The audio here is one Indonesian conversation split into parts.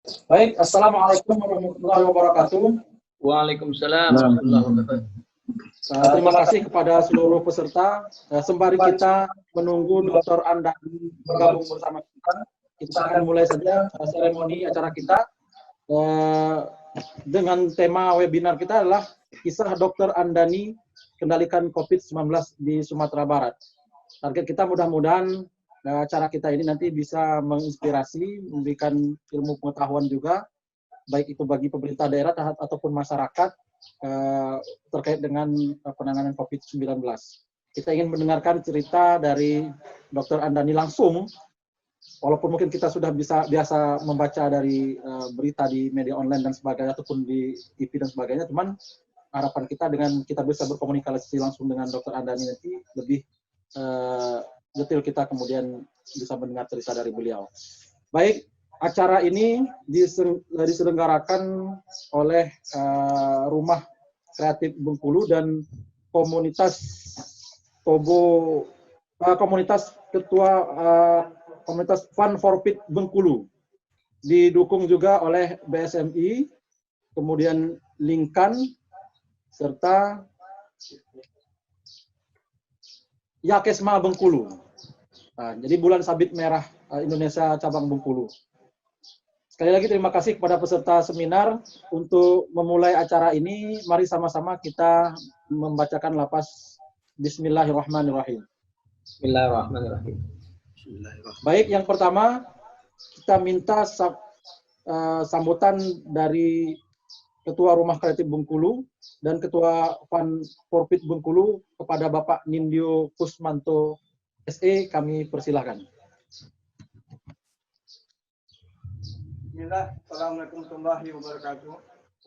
Baik, Assalamualaikum warahmatullahi wabarakatuh. Waalaikumsalam warahmatullahi wabarakatuh. Terima kasih kepada seluruh peserta. Sembari kita menunggu Dr. Andani bergabung bersama kita, kita akan mulai saja seremoni acara kita dengan tema webinar kita adalah kisah Dr. Andani kendalikan COVID-19 di Sumatera Barat. Target kita mudah-mudahan acara kita ini nanti bisa menginspirasi, memberikan ilmu pengetahuan juga, baik itu bagi pemerintah daerah ataupun masyarakat terkait dengan penanganan COVID-19. Kita ingin mendengarkan cerita dari Dr. Andani langsung, walaupun mungkin kita sudah biasa membaca dari berita di media online dan sebagainya, ataupun di TV dan sebagainya, cuman harapan kita dengan kita bisa berkomunikasi langsung dengan Dr. Andani nanti lebih detail kita kemudian bisa mendengar cerita dari beliau. Baik, acara ini diselenggarakan oleh Rumah Kreatif Bengkulu dan komunitas komunitas ketua komunitas Fun for Fit Bengkulu, didukung juga oleh BSMI, kemudian Lingkan, serta Yakesma Bengkulu. Jadi Bulan Sabit Merah Indonesia Cabang Bengkulu. Sekali lagi terima kasih kepada peserta seminar. Untuk memulai acara ini, mari sama-sama kita membacakan lafaz Bismillahirrahmanirrahim. Bismillahirrahmanirrahim. Baik, yang pertama kita minta sambutan dari Ketua Rumah Kreatif Bengkulu dan Ketua Fun for Fit Bengkulu kepada Bapak Nindyo Kusmanto SE, kami persilahkan. Bismillah, Assalamualaikum warahmatullahi wabarakatuh.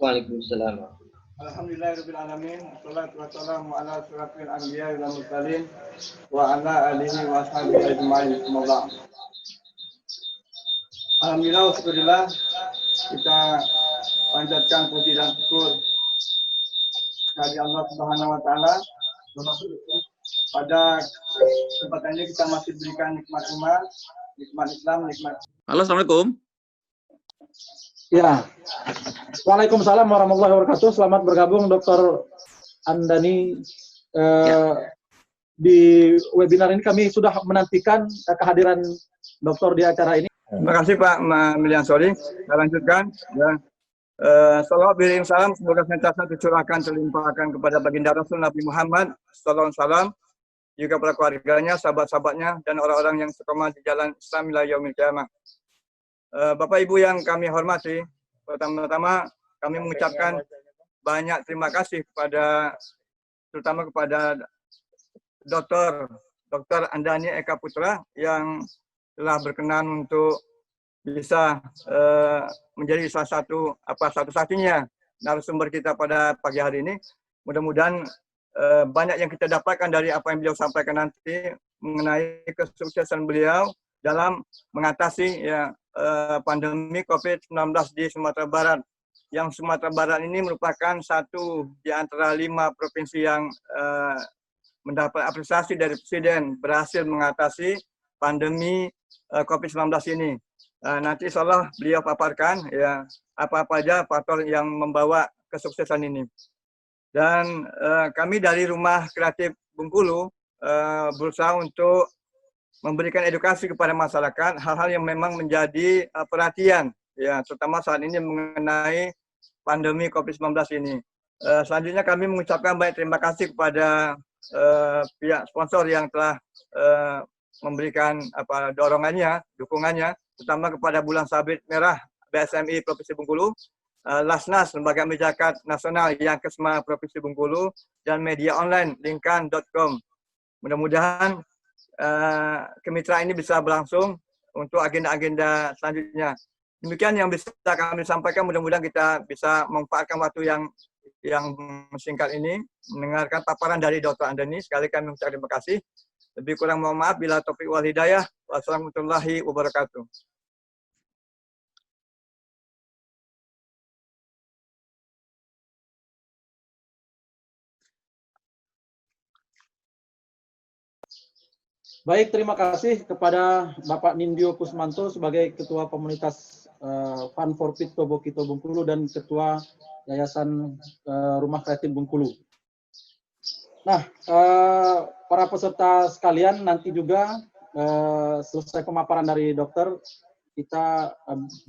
Waalaikumsalam. Alhamdulillahirabbil alamin, wassalatu wassalamu ala asyrafil anbiya'i wal mursalin wa ala alihi wa ashabihi ajma'in. Alhamdulillah, alhamdulillah, kita panjatkan puji dan syukur dari Allah Subhanahu wa taala. Pada kesempatan ini kita masih berikan nikmat iman, nikmat Islam, nikmat. Halo, Assalamualaikum. Ya, Waalaikumsalam warahmatullahi wabarakatuh. Selamat bergabung Dr. Andani di webinar ini. Kami sudah menantikan kehadiran dokter di acara ini. Terima kasih Pak Miliansori. Kita lanjutkan. Ya. Salawat birim salam semoga senantiasa tercurahkan terlimpahkan kepada baginda Rasul Nabi Muhammad sallallahu alaihi wasallam, juga para keluarganya, sahabat-sahabatnya, dan orang-orang yang istiqomah di jalan Islam ila yaumil qiyamah. Bapak Ibu yang kami hormati, pertama-tama kami mengucapkan banyak terima kasih terutama kepada Dr. Andani Eka Putra yang telah berkenan untuk bisa menjadi salah satu-satunya narasumber kita pada pagi hari ini. Mudah-mudahan banyak yang kita dapatkan dari apa yang beliau sampaikan nanti mengenai kesuksesan beliau dalam mengatasi pandemi COVID-19 di Sumatera Barat. Yang Sumatera Barat ini merupakan satu di antara 5 provinsi yang mendapat apresiasi dari Presiden berhasil mengatasi pandemi COVID-19 ini. Nanti insya Allah beliau paparkan ya apa-apa aja faktor yang membawa kesuksesan ini. Dan kami dari Rumah Kreatif Bengkulu berusaha untuk memberikan edukasi kepada masyarakat hal-hal yang memang menjadi perhatian ya, terutama saat ini mengenai pandemi COVID-19 ini. Selanjutnya kami mengucapkan banyak terima kasih kepada pihak sponsor yang telah memberikan dorongannya, dukungannya, terutama kepada Bulan Sabit Merah BSMI Provinsi Bengkulu, Lasnas Lembaga Zakat Nasional yang Yakesma Provinsi Bengkulu, dan media online lingkan.com. Mudah-mudahan kemitraan ini bisa berlangsung untuk agenda-agenda selanjutnya. Demikian yang bisa kami sampaikan. Mudah-mudahan kita bisa memanfaatkan waktu yang singkat ini mendengarkan paparan dari Dr. Andani. Sekali kami mengucapkan terima kasih. Lebih kurang mohon maaf. Bila taufiq wal hidayah. Wassalamualaikum warahmatullahi wabarakatuh. Baik, terima kasih kepada Bapak Nindyo Kusmanto sebagai Ketua Komunitas Fund for Pit Tobokito Bengkulu dan Ketua Yayasan Rumah Kreatif Bengkulu. Nah, para peserta sekalian, nanti juga selesai pemaparan dari dokter, kita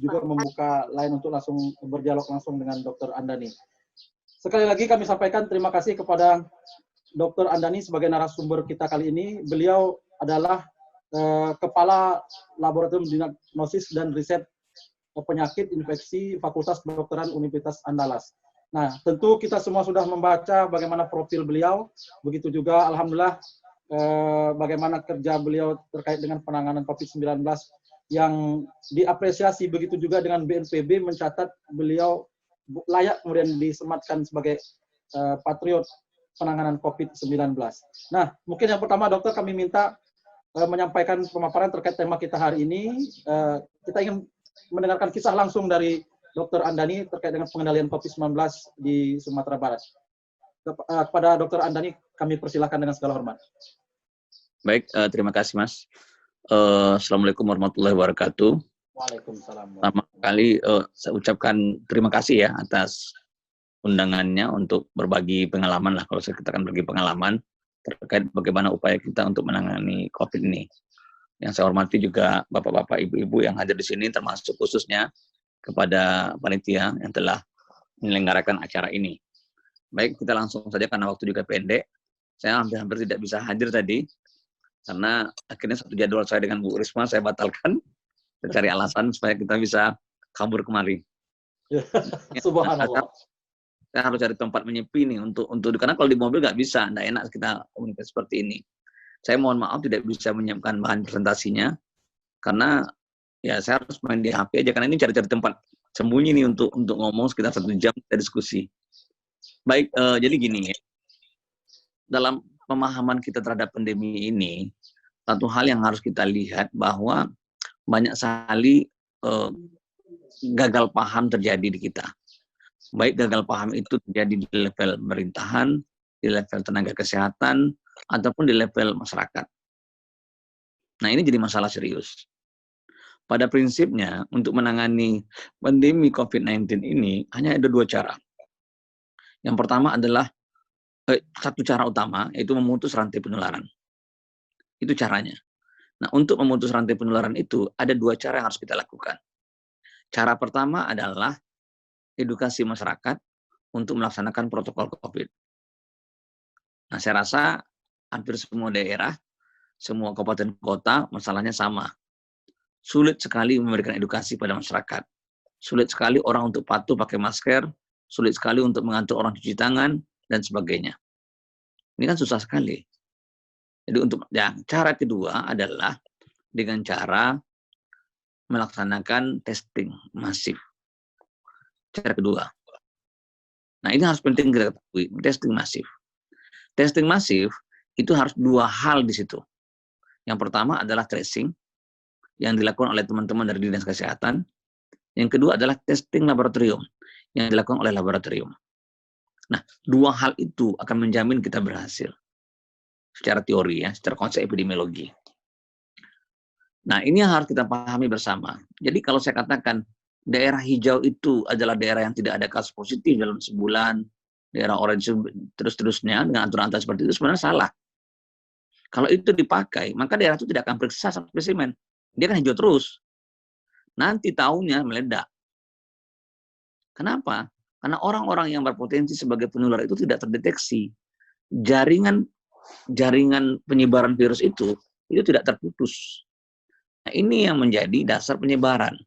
juga membuka line untuk langsung berdialog langsung dengan Dr. Andani. Sekali lagi kami sampaikan terima kasih kepada Dr. Andani sebagai narasumber kita kali ini. Beliau adalah Kepala Laboratorium Diagnosis dan Riset Penyakit Infeksi Fakultas Kedokteran Universitas Andalas. Nah, tentu kita semua sudah membaca bagaimana profil beliau, begitu juga alhamdulillah bagaimana kerja beliau terkait dengan penanganan COVID-19 yang diapresiasi, begitu juga dengan BNPB mencatat beliau layak kemudian disematkan sebagai patriot penanganan COVID-19. Nah, mungkin yang pertama dokter kami minta menyampaikan pemaparan terkait tema kita hari ini. Kita ingin mendengarkan kisah langsung dari Dr. Andani terkait dengan pengendalian COVID-19 di Sumatera Barat. Kepada Dr. Andani kami persilahkan dengan segala hormat. Baik, terima kasih Mas. Assalamualaikum warahmatullahi wabarakatuh. Waalaikumsalam. Pertama kali saya ucapkan terima kasih ya atas undangannya untuk berbagi pengalaman lah, kalau kita akan berbagi pengalaman terkait bagaimana upaya kita untuk menangani COVID ini. Yang saya hormati juga bapak-bapak, ibu-ibu yang hadir di sini, termasuk khususnya kepada panitia yang telah menyelenggarakan acara ini. Baik, kita langsung saja karena waktu juga pendek. Saya hampir tidak bisa hadir tadi, karena akhirnya satu jadwal saya dengan Bu Risma saya batalkan. Saya cari alasan supaya kita bisa kabur kemari. Subhanallah. Saya harus cari tempat menyepi nih untuk karena kalau di mobil nggak bisa, nggak enak kita komunikasi seperti ini. Saya mohon maaf tidak bisa menyiapkan bahan presentasinya karena ya saya harus main di HP aja, karena ini cari-cari tempat sembunyi nih untuk ngomong sekitar 1 jam kita diskusi. Baik, jadi gini ya. Dalam pemahaman kita terhadap pandemi ini, satu hal yang harus kita lihat bahwa banyak sekali gagal paham terjadi di kita. Baik gagal paham itu terjadi di level pemerintahan, di level tenaga kesehatan, ataupun di level masyarakat. Nah, ini jadi masalah serius. Pada prinsipnya, untuk menangani pandemi COVID-19 ini hanya ada 2 cara. Yang pertama adalah satu cara utama, yaitu memutus rantai penularan. Itu caranya. Nah, untuk memutus rantai penularan itu ada 2 cara yang harus kita lakukan. Cara pertama adalah edukasi masyarakat untuk melaksanakan protokol COVID. Nah, saya rasa hampir semua daerah, semua kabupaten kota, masalahnya sama. Sulit sekali memberikan edukasi pada masyarakat. Sulit sekali orang untuk patuh pakai masker, sulit sekali untuk mengatur orang cuci tangan, dan sebagainya. Ini kan susah sekali. Jadi cara kedua adalah dengan cara melaksanakan testing masif. Cara kedua. Nah, ini harus penting kita ketahui, testing masif. Testing masif itu harus 2 hal di situ. Yang pertama adalah tracing yang dilakukan oleh teman-teman dari Dinas Kesehatan. Yang kedua adalah testing laboratorium yang dilakukan oleh laboratorium. Nah, 2 hal itu akan menjamin kita berhasil. Secara teori ya, secara konsep epidemiologi. Nah, ini yang harus kita pahami bersama. Jadi kalau saya katakan daerah hijau itu adalah daerah yang tidak ada kasus positif dalam sebulan, daerah orange terus-terusnya dengan aturan-aturan seperti itu sebenarnya salah. Kalau itu dipakai, maka daerah itu tidak akan periksa spesimen. Dia kan hijau terus. Nanti tahunnya meledak. Kenapa? Karena orang-orang yang berpotensi sebagai penular itu tidak terdeteksi. Jaringan penyebaran virus itu tidak terputus. Nah, ini yang menjadi dasar penyebaran.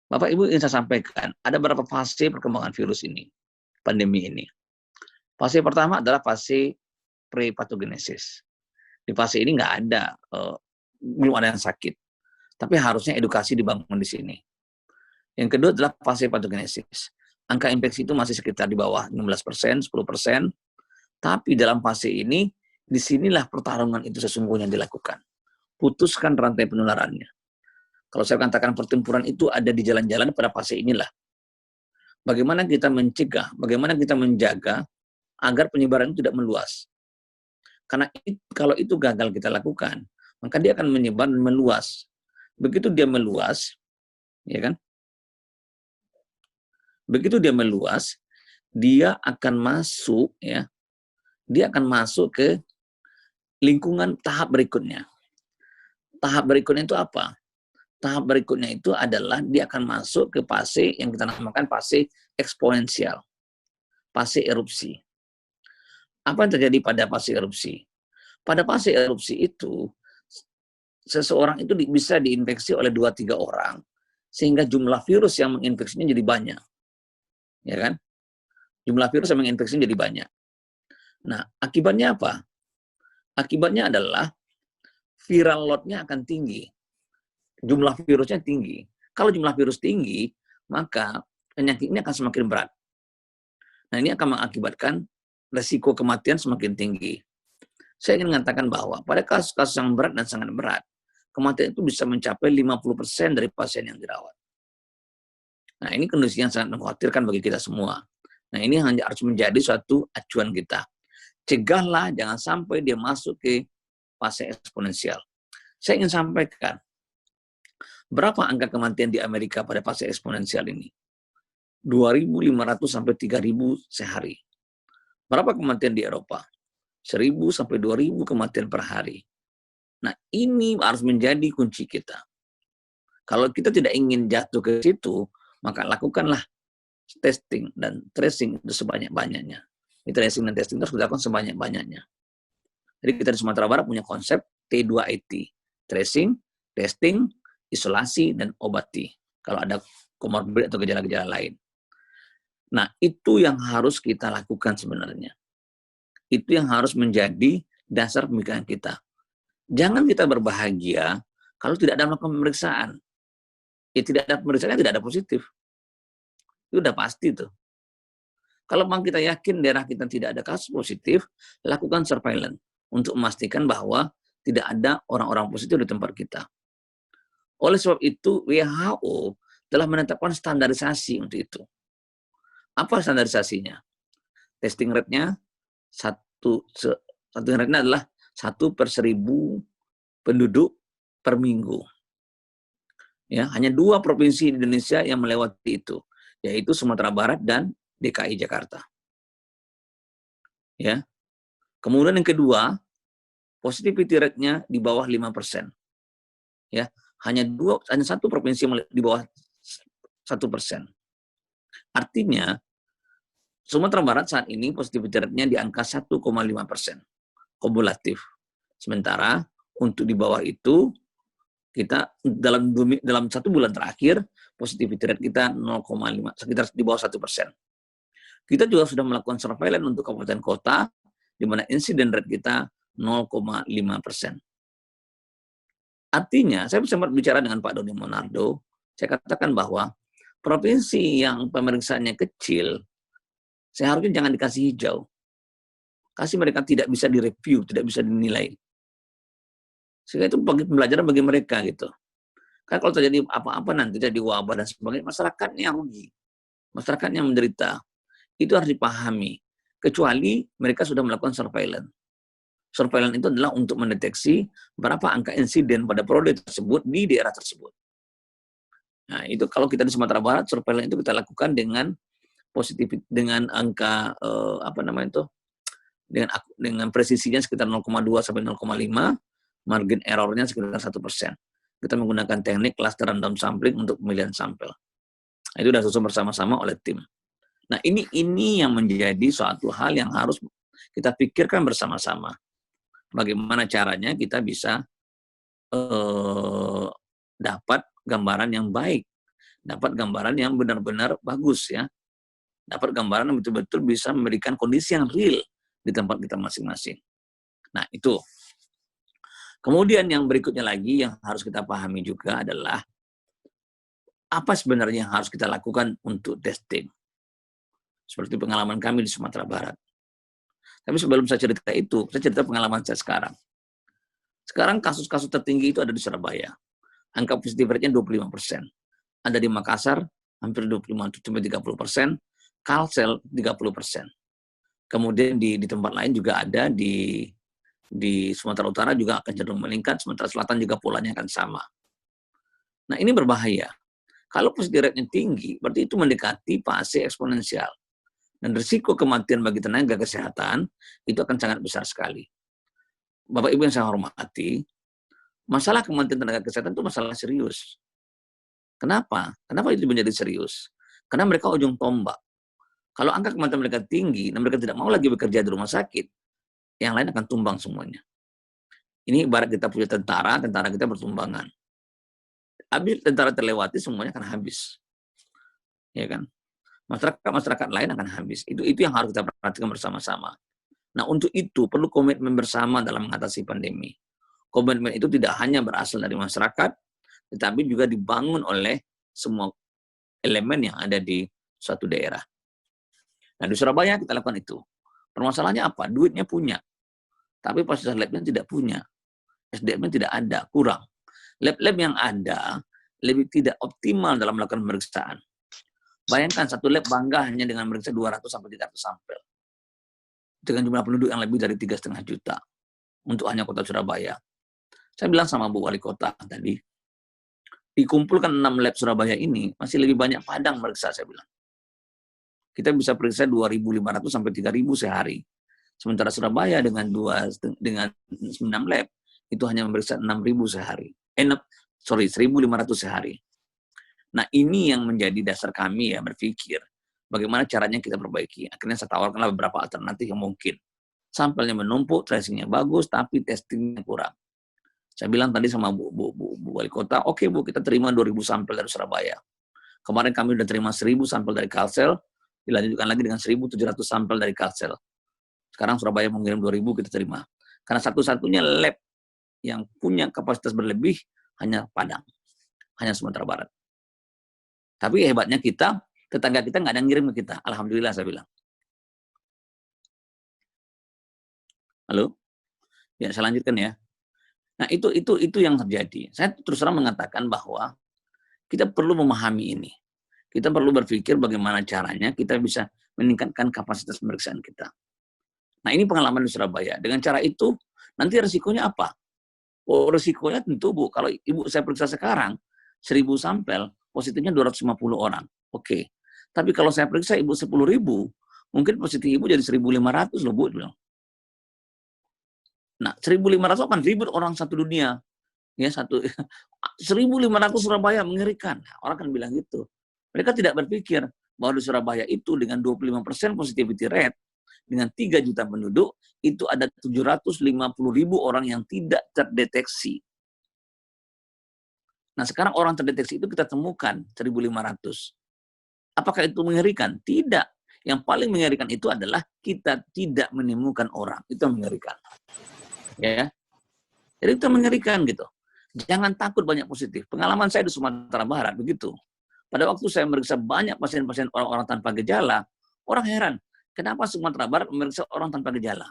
Bapak Ibu ingin saya sampaikan, ada beberapa fase perkembangan virus ini, pandemi ini. Fase pertama adalah fase pre-pathogenesis. Di fase ini belum ada yang sakit. Tapi harusnya edukasi dibangun di sini. Yang kedua adalah fase pathogenesis. Angka infeksi itu masih sekitar di bawah 16%, 10%. Tapi dalam fase ini, disinilah pertarungan itu sesungguhnya dilakukan. Putuskan rantai penularannya. Kalau saya katakan pertempuran itu ada di jalan-jalan pada fase inilah. Bagaimana kita mencegah, bagaimana kita menjaga agar penyebaran itu tidak meluas. Karena kalau itu gagal kita lakukan, maka dia akan menyebar dan meluas. Begitu dia meluas, ya kan? Begitu dia meluas, dia akan masuk ya, dia akan masuk ke lingkungan tahap berikutnya. Tahap berikutnya itu apa? Tahap berikutnya itu adalah dia akan masuk ke fase yang kita namakan fase eksponensial, fase erupsi. Apa yang terjadi pada fase erupsi? Pada fase erupsi itu, seseorang itu bisa diinfeksi oleh 2-3 orang, sehingga jumlah virus yang menginfeksinya jadi banyak. Ya kan? Jumlah virus yang menginfeksinya jadi banyak. Nah, akibatnya apa? Akibatnya adalah viral load-nya akan tinggi. Jumlah virusnya tinggi. Kalau jumlah virus tinggi, maka penyakit ini akan semakin berat. Nah, ini akan mengakibatkan resiko kematian semakin tinggi. Saya ingin mengatakan bahwa pada kasus-kasus yang berat dan sangat berat, kematian itu bisa mencapai 50% dari pasien yang dirawat. Nah, ini kondisi yang sangat mengkhawatirkan bagi kita semua. Nah, ini hanya harus menjadi suatu acuan kita. Cegahlah, jangan sampai dia masuk ke fase eksponensial. Saya ingin sampaikan, berapa angka kematian di Amerika pada fase eksponensial ini? 2.500 sampai 3.000 sehari. Berapa kematian di Eropa? 1.000 sampai 2.000 kematian per hari. Nah, ini harus menjadi kunci kita. Kalau kita tidak ingin jatuh ke situ, maka lakukanlah testing dan tracing itu sebanyak-banyaknya. Ini tracing dan testing itu harus dilakukan sebanyak-banyaknya. Jadi kita di Sumatera Barat punya konsep T2IT. Tracing, testing, isolasi, dan obati. Kalau ada komorbid atau gejala-gejala lain. Nah, itu yang harus kita lakukan sebenarnya. Itu yang harus menjadi dasar pemikiran kita. Jangan kita berbahagia kalau tidak ada melakukan pemeriksaan. Ya, tidak ada pemeriksaan, tidak ada positif. Itu udah pasti tuh. Kalau memang kita yakin daerah kita tidak ada kasus positif, lakukan surveillance untuk memastikan bahwa tidak ada orang-orang positif di tempat kita. Oleh sebab itu, WHO telah menetapkan standarisasi untuk itu. Apa standarisasinya? Testing rate-nya satu rate-nya adalah 1/1000 penduduk per minggu. Ya, hanya 2 provinsi di Indonesia yang melewati itu, yaitu Sumatera Barat dan DKI Jakarta. Ya. Kemudian yang kedua, positivity rate-nya di bawah 5%. Ya, hanya 1 provinsi di bawah 1%. Artinya, Sumatera Barat saat ini positivity rate-nya di angka 1,5% kumulatif. Sementara untuk di bawah itu, kita dalam 1 bulan terakhir, positivity rate kita 0,5, sekitar di bawah 1%. Kita juga sudah melakukan surveillance untuk kabupaten kota, di mana insiden rate kita 0,5%. Artinya, saya sempat bicara dengan Pak Doni Monardo, saya katakan bahwa provinsi yang pemeriksaannya kecil, seharusnya jangan dikasih hijau. Kasih mereka tidak bisa direview, tidak bisa dinilai. Sehingga itu bagi pembelajaran bagi mereka gitu. Kan kalau terjadi apa-apa nanti jadi wabah dan sebagainya, masyarakatnya rugi. Masyarakatnya menderita. Itu harus dipahami. Kecuali mereka sudah melakukan surveillance. Surveillance itu adalah untuk mendeteksi berapa angka insiden pada periode tersebut di daerah tersebut. Nah, itu kalau kita di Sumatera Barat, surveillance itu kita lakukan dengan positif, dengan angka dengan presisinya sekitar 0,2 sampai 0,5, margin errornya sekitar 1%. Kita menggunakan teknik cluster random sampling untuk pemilihan sampel. Nah, itu sudah disusun bersama-sama oleh tim. Nah, ini yang menjadi suatu hal yang harus kita pikirkan bersama-sama. Bagaimana caranya kita bisa dapat gambaran yang baik, dapat gambaran yang benar-benar bagus ya, dapat gambaran yang betul-betul bisa memberikan kondisi yang real di tempat kita masing-masing. Nah, itu. Kemudian yang berikutnya lagi yang harus kita pahami juga adalah apa sebenarnya yang harus kita lakukan untuk testing. Seperti pengalaman kami di Sumatera Barat. Tapi sebelum saya cerita itu, saya cerita pengalaman saya sekarang. Sekarang kasus-kasus tertinggi itu ada di Surabaya. Angka positif rate-nya 25%. Ada di Makassar, hampir 25-30%. Kalsel, 30%. Kemudian di tempat lain juga ada, di Sumatera Utara juga akan cenderung meningkat, Sumatera Selatan juga polanya akan sama. Nah, ini berbahaya. Kalau positivity rate-nya tinggi, berarti itu mendekati fase eksponensial. Dan risiko kematian bagi tenaga kesehatan itu akan sangat besar sekali. Bapak Ibu yang saya hormati, masalah kematian tenaga kesehatan itu masalah serius. Kenapa? Kenapa itu menjadi serius? Karena mereka ujung tombak. Kalau angka kematian mereka tinggi, dan mereka tidak mau lagi bekerja di rumah sakit, yang lain akan tumbang semuanya. Ini ibarat kita punya tentara kita bertumbangan. Habis tentara terlewati, semuanya akan habis. Ya kan? Masyarakat lain akan habis. Itu yang harus kita perhatikan bersama-sama. Nah, untuk itu perlu komitmen bersama dalam mengatasi pandemi. Komitmen itu tidak hanya berasal dari masyarakat, tetapi juga dibangun oleh semua elemen yang ada di suatu daerah. Nah, di Surabaya kita lakukan itu. Permasalahannya apa? Duitnya punya. Tapi fasilitas labnya tidak punya. SDM-nya tidak ada, kurang. Lab-lab yang ada lebih tidak optimal dalam melakukan pemeriksaan. Bayangkan satu lab bangga hanya dengan memeriksa 200 sampai 300 sampel. Dengan jumlah penduduk yang lebih dari 3,5 juta untuk hanya kota Surabaya. Saya bilang sama Bu Wali Kota tadi, dikumpulkan 6 lab Surabaya ini masih lebih banyak Padang meriksa, saya bilang. Kita bisa periksa 2.500 sampai 3.000 sehari. Sementara Surabaya dengan 9 lab itu hanya memeriksa 6.000 sehari. 1.500 sehari. Nah, ini yang menjadi dasar kami ya berpikir bagaimana caranya kita perbaiki. Akhirnya saya tawarkanlah beberapa alternatif yang mungkin. Sampelnya menumpuk, tracingnya bagus, tapi testingnya kurang. Saya bilang tadi sama Bu Wali Kota, oke Bu, kita terima 2.000 sampel dari Surabaya. Kemarin kami sudah terima 1.000 sampel dari Kalsel, dilanjutkan lagi dengan 1.700 sampel dari Kalsel. Sekarang Surabaya mengirim 2.000, kita terima. Karena satu-satunya lab yang punya kapasitas berlebih hanya Padang, hanya Sumatera Barat. Tapi hebatnya kita, tetangga kita nggak ada yang ngirim ke kita. Alhamdulillah saya bilang. Halo? Ya, saya lanjutkan ya. Nah, itu yang terjadi. Saya terus terang mengatakan bahwa kita perlu memahami ini. Kita perlu berpikir bagaimana caranya kita bisa meningkatkan kapasitas pemeriksaan kita. Nah, ini pengalaman di Surabaya. Dengan cara itu, nanti resikonya apa? Oh, resikonya tentu, Bu, kalau Ibu saya periksa sekarang, 1.000 sampel, positifnya 250 orang. Oke. Tapi kalau saya periksa Ibu 10.000, mungkin positif Ibu jadi 1.500 loh, Bu. Nah, 1.500 kan ribut orang satu dunia. Ya, 1.500 Surabaya mengerikan. Orang kan bilang gitu. Mereka tidak berpikir bahwa di Surabaya itu dengan 25% positivity rate, dengan 3 juta penduduk, itu ada 750.000 orang yang tidak terdeteksi. Nah, sekarang orang terdeteksi itu kita temukan 1.500. Apakah itu mengerikan? Tidak. Yang paling mengerikan itu adalah kita tidak menemukan orang. Itu yang mengerikan. Ya. Jadi itu mengerikan gitu. Jangan takut banyak positif. Pengalaman saya di Sumatera Barat begitu. Pada waktu saya memeriksa banyak pasien-pasien orang-orang tanpa gejala, orang heran, kenapa Sumatera Barat memeriksa orang tanpa gejala?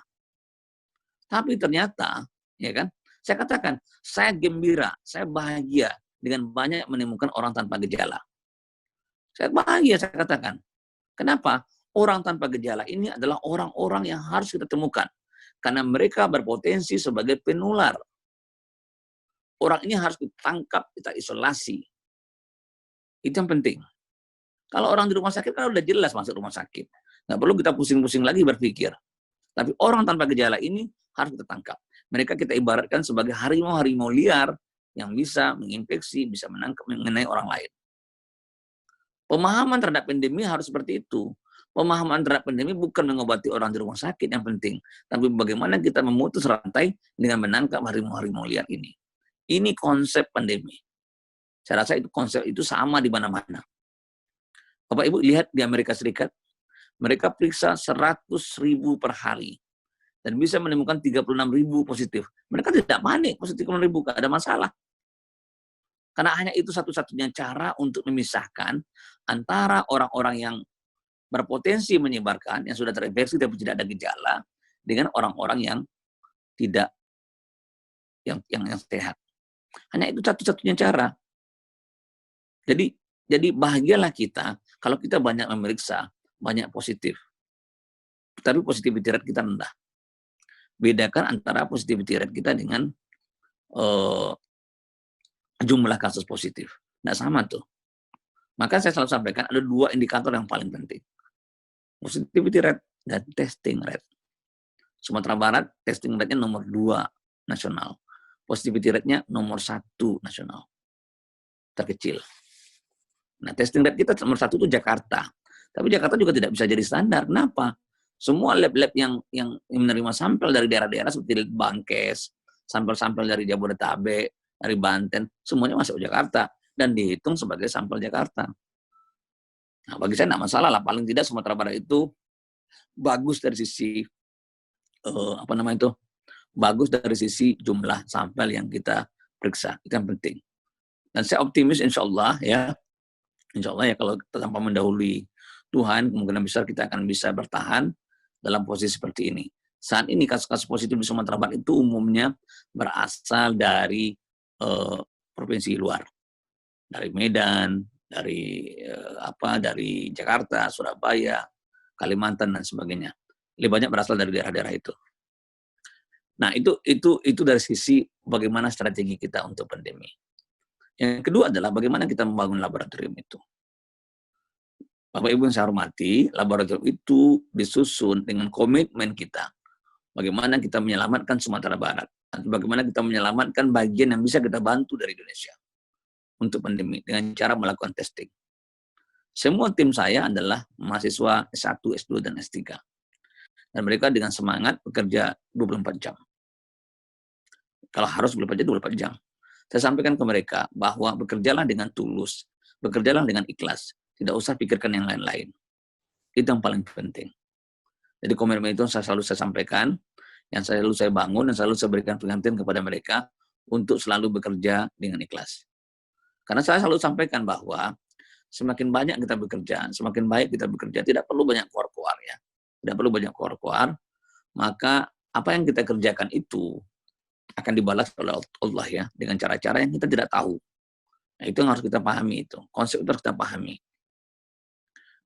Tapi ternyata, ya kan, saya katakan, saya gembira, saya bahagia dengan banyak menemukan orang tanpa gejala. Saya bahagia, saya katakan. Kenapa? Orang tanpa gejala ini adalah orang-orang yang harus kita temukan. Karena mereka berpotensi sebagai penular. Orang ini harus ditangkap, kita isolasi. Itu yang penting. Kalau orang di rumah sakit kan udah jelas masuk rumah sakit. Nggak perlu kita pusing-pusing lagi berpikir. Tapi orang tanpa gejala ini harus kita tangkap. Mereka kita ibaratkan sebagai harimau-harimau liar yang bisa menginfeksi, bisa menangkap, mengenai orang lain. Pemahaman terhadap pandemi harus seperti itu. Pemahaman terhadap pandemi bukan mengobati orang di rumah sakit yang penting, tapi bagaimana kita memutus rantai dengan menangkap harimau-harimau liar ini. Ini konsep pandemi. Saya rasa itu konsep itu sama di mana-mana. Bapak Ibu lihat di Amerika Serikat, mereka periksa 100.000 per hari dan bisa menemukan 36.000 positif. Mereka tidak panik, positif 6.000, tidak ada masalah. Karena hanya itu satu-satunya cara untuk memisahkan antara orang-orang yang berpotensi menyebarkan, yang sudah terinfeksi tapi tidak ada gejala, dengan orang-orang yang tidak, yang sehat. Hanya itu satu-satunya cara. Jadi bahagialah kita kalau kita banyak memeriksa, banyak positif. Tapi positivity rate kita rendah. Bedakan antara positivity rate kita dengan jumlah kasus positif. Nggak sama tuh. Maka saya selalu sampaikan ada 2 indikator yang paling penting. Positivity rate dan testing rate. Sumatera Barat testing rate-nya nomor 2 nasional. Positivity rate-nya nomor 1 nasional. Terkecil. Nah, testing rate kita nomor 1 itu Jakarta. Tapi Jakarta juga tidak bisa jadi standar. Kenapa? Semua lab-lab yang menerima sampel dari daerah-daerah seperti Bangkes, sampel-sampel dari Jabodetabek, dari Banten, semuanya masuk Jakarta dan dihitung sebagai sampel Jakarta. Nah, bagi saya tidak masalah lah. Paling tidak Sumatera Barat itu bagus dari sisi bagus dari sisi jumlah sampel yang kita periksa. Itu yang penting. Dan saya optimis insya Allah ya kalau tanpa mendahului Tuhan, kemungkinan besar kita akan bisa bertahan dalam posisi seperti ini. Saat ini kasus-kasus positif di Sumatera Barat itu umumnya berasal dari provinsi luar. Dari Medan, dari Jakarta, Surabaya, Kalimantan dan sebagainya. Lebih banyak berasal dari daerah-daerah itu. Nah, itu dari sisi bagaimana strategi kita untuk pandemi. Yang kedua adalah bagaimana kita membangun laboratorium itu. Bapak Ibu yang saya hormati, laboratorium itu disusun dengan komitmen kita. Bagaimana kita menyelamatkan Sumatera Barat. Atau bagaimana kita menyelamatkan bagian yang bisa kita bantu dari Indonesia untuk pandemi dengan cara melakukan testing. Semua tim saya adalah mahasiswa S1, S2, dan S3. Dan mereka dengan semangat bekerja 24 jam. Kalau harus 24 jam. Saya sampaikan ke mereka bahwa bekerjalah dengan tulus, bekerjalah dengan ikhlas. Tidak usah pikirkan yang lain-lain. Itu yang paling penting. Jadi komitmen itu selalu saya sampaikan, yang selalu saya bangun, dan selalu saya berikan pengertian kepada mereka untuk selalu bekerja dengan ikhlas. Karena saya selalu sampaikan bahwa semakin banyak kita bekerja, semakin baik kita bekerja, tidak perlu banyak koar-koar ya. Tidak perlu banyak koar-koar, maka apa yang kita kerjakan itu akan dibalas oleh Allah ya, dengan cara-cara yang kita tidak tahu. Nah, itu yang harus kita pahami itu. Konsep itu harus kita pahami.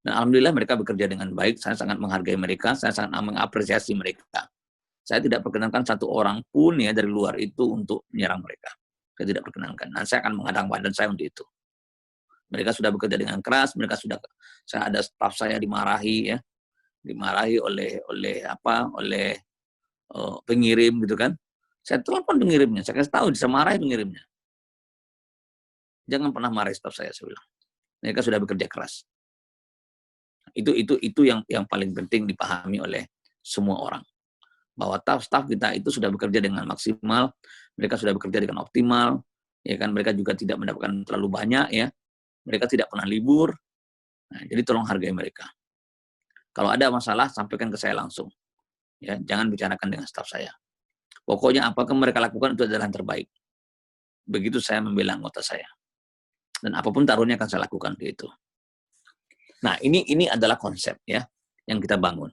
Dan alhamdulillah mereka bekerja dengan baik, saya sangat menghargai mereka, saya sangat mengapresiasi mereka. Saya tidak perkenankan satu orang pun ya dari luar itu untuk menyerang mereka. Saya tidak perkenankan. Dan saya akan menghadang badan saya untuk itu. Mereka sudah bekerja dengan keras, saya ada staf saya dimarahi ya. Dimarahi oleh pengirim gitu kan. Saya telepon pengirimnya, saya kasih tahu, bisa marahi pengirimnya. Jangan pernah marahi staf saya bilang. Mereka sudah bekerja keras. Itu yang paling penting dipahami oleh semua orang. Bahwa staf kita itu sudah bekerja dengan maksimal, mereka sudah bekerja dengan optimal, ya kan, mereka juga tidak mendapatkan terlalu banyak ya. Mereka tidak pernah libur. Nah, jadi tolong hargai mereka. Kalau ada masalah sampaikan ke saya langsung. Ya, jangan bicarakan dengan staf saya. Pokoknya apakah mereka lakukan itu adalah yang terbaik. Begitu saya membela anggota saya. Dan apapun taruhnya akan saya lakukan itu. Nah, ini adalah konsep ya yang kita bangun.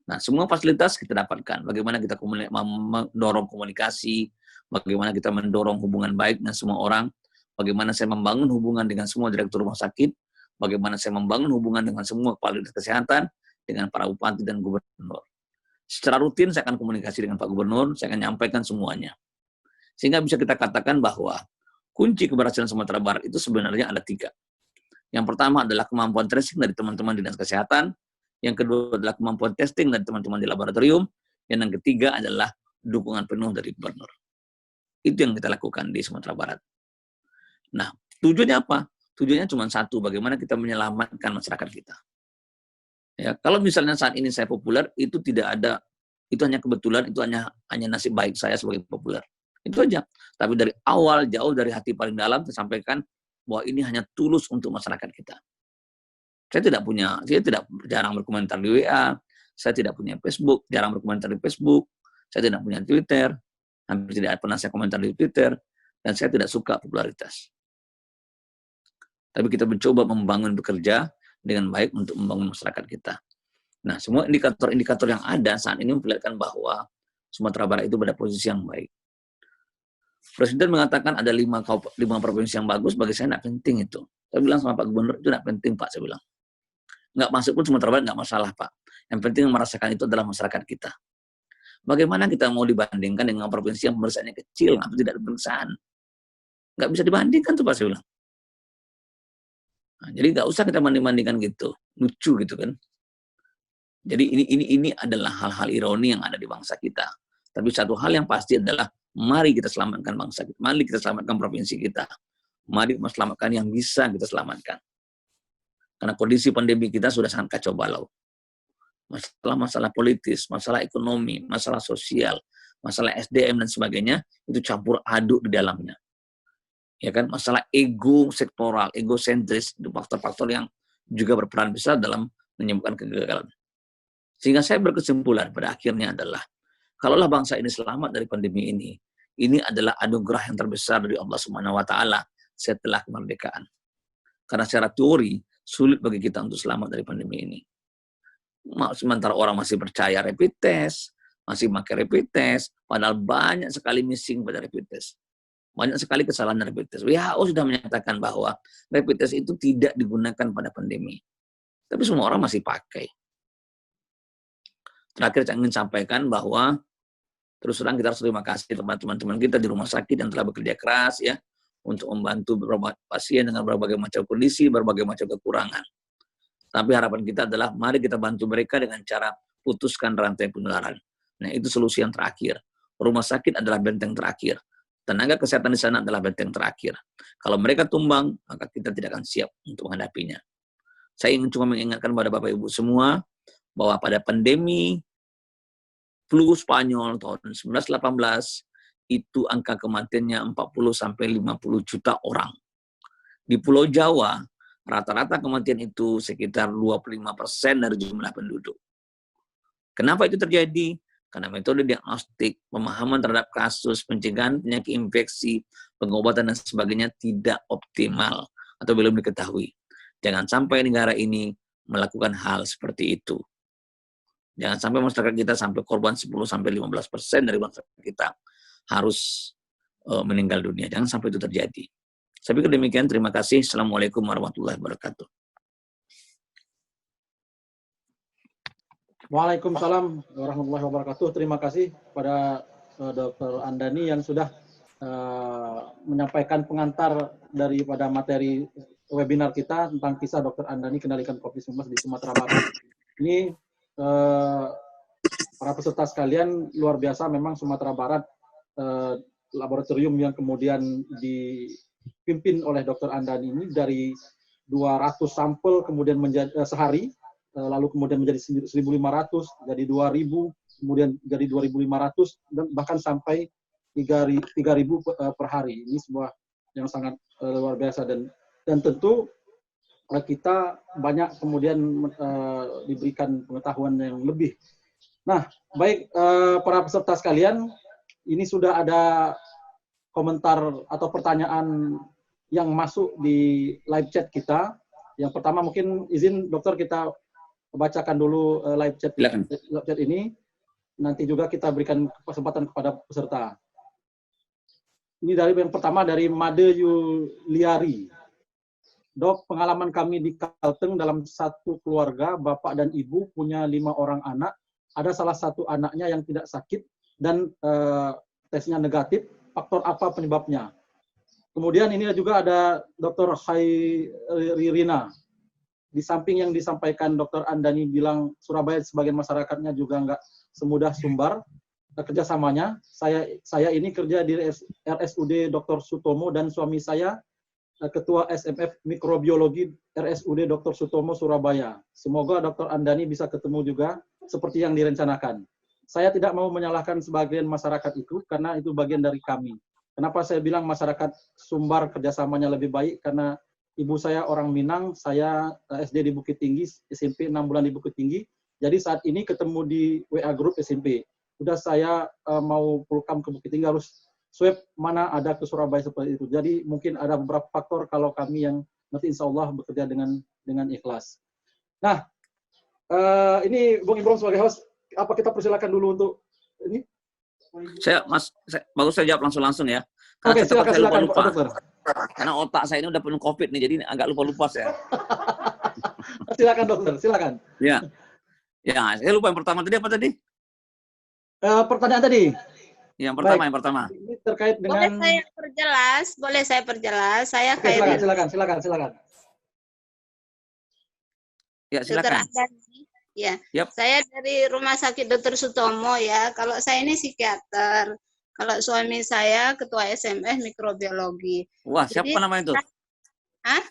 Nah, semua fasilitas kita dapatkan. Bagaimana kita mendorong komunikasi, bagaimana kita mendorong hubungan baik dengan semua orang, bagaimana saya membangun hubungan dengan semua direktur rumah sakit, bagaimana saya membangun hubungan dengan semua kepala dinas kesehatan, dengan para bupati dan gubernur. Secara rutin saya akan komunikasi dengan Pak Gubernur, saya akan nyampaikan semuanya. Sehingga bisa kita katakan bahwa kunci keberhasilan Sumatera Barat itu sebenarnya ada 3. Yang pertama adalah kemampuan tracing dari teman-teman dinas kesehatan, yang kedua adalah kemampuan testing dari teman-teman di laboratorium, dan yang ketiga adalah dukungan penuh dari gubernur. Itu yang kita lakukan di Sumatera Barat. Nah, tujuannya apa? Tujuannya cuma satu, bagaimana kita menyelamatkan masyarakat kita. Ya, kalau misalnya saat ini saya populer, itu tidak ada, itu hanya kebetulan, itu hanya nasib baik saya sebagai populer. Itu aja. Tapi dari awal, jauh dari hati paling dalam, saya sampaikan bahwa ini hanya tulus untuk masyarakat kita. Saya jarang berkomentar di WA, saya tidak punya Facebook, jarang berkomentar di Facebook, saya tidak punya Twitter, hampir tidak pernah saya komentar di Twitter, dan saya tidak suka popularitas. Tapi kita mencoba bekerja dengan baik untuk membangun masyarakat kita. Nah, semua indikator-indikator yang ada saat ini memperlihatkan bahwa Sumatera Barat itu pada posisi yang baik. Presiden mengatakan ada 5 provinsi yang bagus, bagi saya tidak penting itu. Saya bilang sama Pak Gubernur, itu tidak penting Pak, saya bilang. Nggak masuk pun Sumatera Barat nggak masalah Pak. Yang penting yang merasakan itu adalah masyarakat kita. Bagaimana kita mau dibandingkan dengan provinsi yang pemeriksaannya kecil, atau tidak ada pemeriksaan? Nggak bisa dibandingkan tuh Pak, saya bilang. Nah, jadi nggak usah kita banding-bandingkan gitu, lucu gitu kan. Jadi ini adalah hal-hal ironi yang ada di bangsa kita. Tapi satu hal yang pasti adalah mari kita selamatkan bangsa kita, mari kita selamatkan provinsi kita, mari kita selamatkan yang bisa kita selamatkan. Karena kondisi pandemi kita sudah sangat kacau balau. Masalah politis, masalah ekonomi, masalah sosial, masalah SDM dan sebagainya itu campur aduk di dalamnya. Ya kan, masalah ego sektoral, egosentris itu faktor-faktor yang juga berperan besar dalam menyebabkan kegagalan. Sehingga saya berkesimpulan pada akhirnya adalah kalaulah bangsa ini selamat dari pandemi ini adalah anugerah yang terbesar dari Allah Subhanahu wa taala setelah kemerdekaan. Karena secara teori sulit bagi kita untuk selamat dari pandemi ini. Sementara orang masih percaya rapid test, masih pakai rapid test, padahal banyak sekali missing pada rapid test. Banyak sekali kesalahan rapid test. WHO sudah menyatakan bahwa rapid test itu tidak digunakan pada pandemi. Tapi semua orang masih pakai. Terakhir saya ingin sampaikan bahwa terus terang kita harus terima kasih kepada teman-teman kita di rumah sakit yang telah bekerja keras ya untuk membantu beberapa pasien dengan berbagai macam kondisi, berbagai macam kekurangan. Tapi harapan kita adalah mari kita bantu mereka dengan cara putuskan rantai penularan. Nah, itu solusi yang terakhir. Rumah sakit adalah benteng terakhir. Tenaga kesehatan di sana adalah benteng terakhir. Kalau mereka tumbang, maka kita tidak akan siap untuk menghadapinya. Saya ingin cuma mengingatkan kepada Bapak Ibu semua bahwa pada pandemi flu Spanyol tahun 1918 itu angka kematiannya 40-50 juta orang. Di Pulau Jawa, rata-rata kematian itu sekitar 25% dari jumlah penduduk. Kenapa itu terjadi? Karena metode diagnostik, pemahaman terhadap kasus, pencegahan penyakit infeksi, pengobatan dan sebagainya tidak optimal atau belum diketahui. Jangan sampai negara ini melakukan hal seperti itu. Jangan sampai masyarakat kita sampai korban 10-15% dari bangsa kita harus meninggal dunia. Jangan sampai itu terjadi. Saya pikir demikian. Terima kasih. Assalamualaikum warahmatullahi wabarakatuh. Waalaikumsalam warahmatullahi wabarakatuh. Terima kasih kepada Dr. Andani yang sudah menyampaikan pengantar daripada materi webinar kita tentang kisah Dr. Andani kendalikan COVID-19 di Sumatera Barat. Ini para peserta sekalian, luar biasa memang Sumatera Barat, laboratorium yang kemudian dipimpin oleh Dr. Andani ini dari 200 sampel kemudian menjadi sehari, lalu kemudian menjadi 1.500, jadi 2.000, kemudian jadi 2.500, dan bahkan sampai 3.000 per hari. Ini sebuah yang sangat luar biasa dan tentu kita banyak kemudian diberikan pengetahuan yang lebih. Nah, baik para peserta sekalian, ini sudah ada komentar atau pertanyaan yang masuk di live chat kita. Yang pertama mungkin izin dokter kita bacakan dulu live chat ini. Nanti juga kita berikan kesempatan kepada peserta. Ini dari yang pertama dari Made Yuliari. Dok, pengalaman kami di Kalteng dalam satu keluarga, bapak dan ibu punya 5 orang anak. Ada salah satu anaknya yang tidak sakit dan tesnya negatif. Faktor apa penyebabnya? Kemudian ini juga ada Dr. Khairina. Di samping yang disampaikan Dr. Andani bilang Surabaya sebagian masyarakatnya juga nggak semudah Sumbar kerjasamanya. Saya ini kerja di RSUD Dr. Sutomo dan suami saya Ketua SMF Mikrobiologi RSUD Dr. Sutomo Surabaya. Semoga Dr. Andani bisa ketemu juga seperti yang direncanakan. Saya tidak mau menyalahkan sebagian masyarakat itu karena itu bagian dari kami. Kenapa saya bilang masyarakat Sumbar kerjasamanya lebih baik? Karena ibu saya orang Minang, saya SD di Bukit Tinggi, SMP 6 bulan di Bukit Tinggi. Jadi saat ini ketemu di WA Group SMP. Udah saya mau pulkam ke Bukit Tinggi harus swab mana ada ke Surabaya seperti itu. Jadi mungkin ada beberapa faktor kalau kami yang nanti insya Allah bekerja dengan ikhlas. Nah, ini Bung Ibrahim sebagai host, apa kita persilakan dulu untuk ini? Bagus saya jawab langsung ya. Oke, silakan lupa. Dokter. Karena otak saya ini udah penuh COVID nih, jadi agak lupa saya. Silakan dokter, silakan. Ya, saya lupa yang pertama tadi apa tadi? Pertanyaan tadi. Yang pertama. Ini terkait dengan. Boleh saya perjelas? Saya Oke, silakan. Ya, Dokter silakan. Andani. Ya, Yap. saya dari Rumah Sakit Dr. Sutomo ya. Kalau saya ini psikiater. Kalau suami saya ketua SMF mikrobiologi. Wah, Jadi, siapa nama itu? Hah?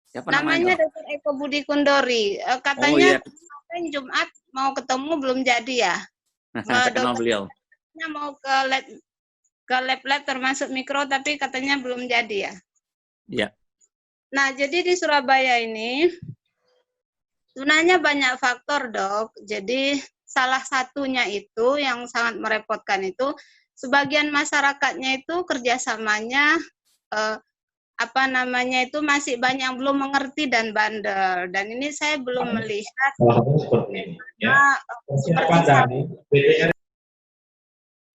Siapa nama Namanya itu? Dr. Eko Budi Kundori. Oh Katanya iya, kemarin Jumat mau ketemu belum jadi ya. saya kenal beliau. Dokternya mau ke lab termasuk mikro tapi katanya belum jadi ya. Iya. Nah, jadi di Surabaya ini sebenarnya banyak faktor, Dok. Jadi salah satunya itu yang sangat merepotkan itu sebagian masyarakatnya itu kerjasamanya itu masih banyak yang belum mengerti dan bandel. Dan ini saya belum melihat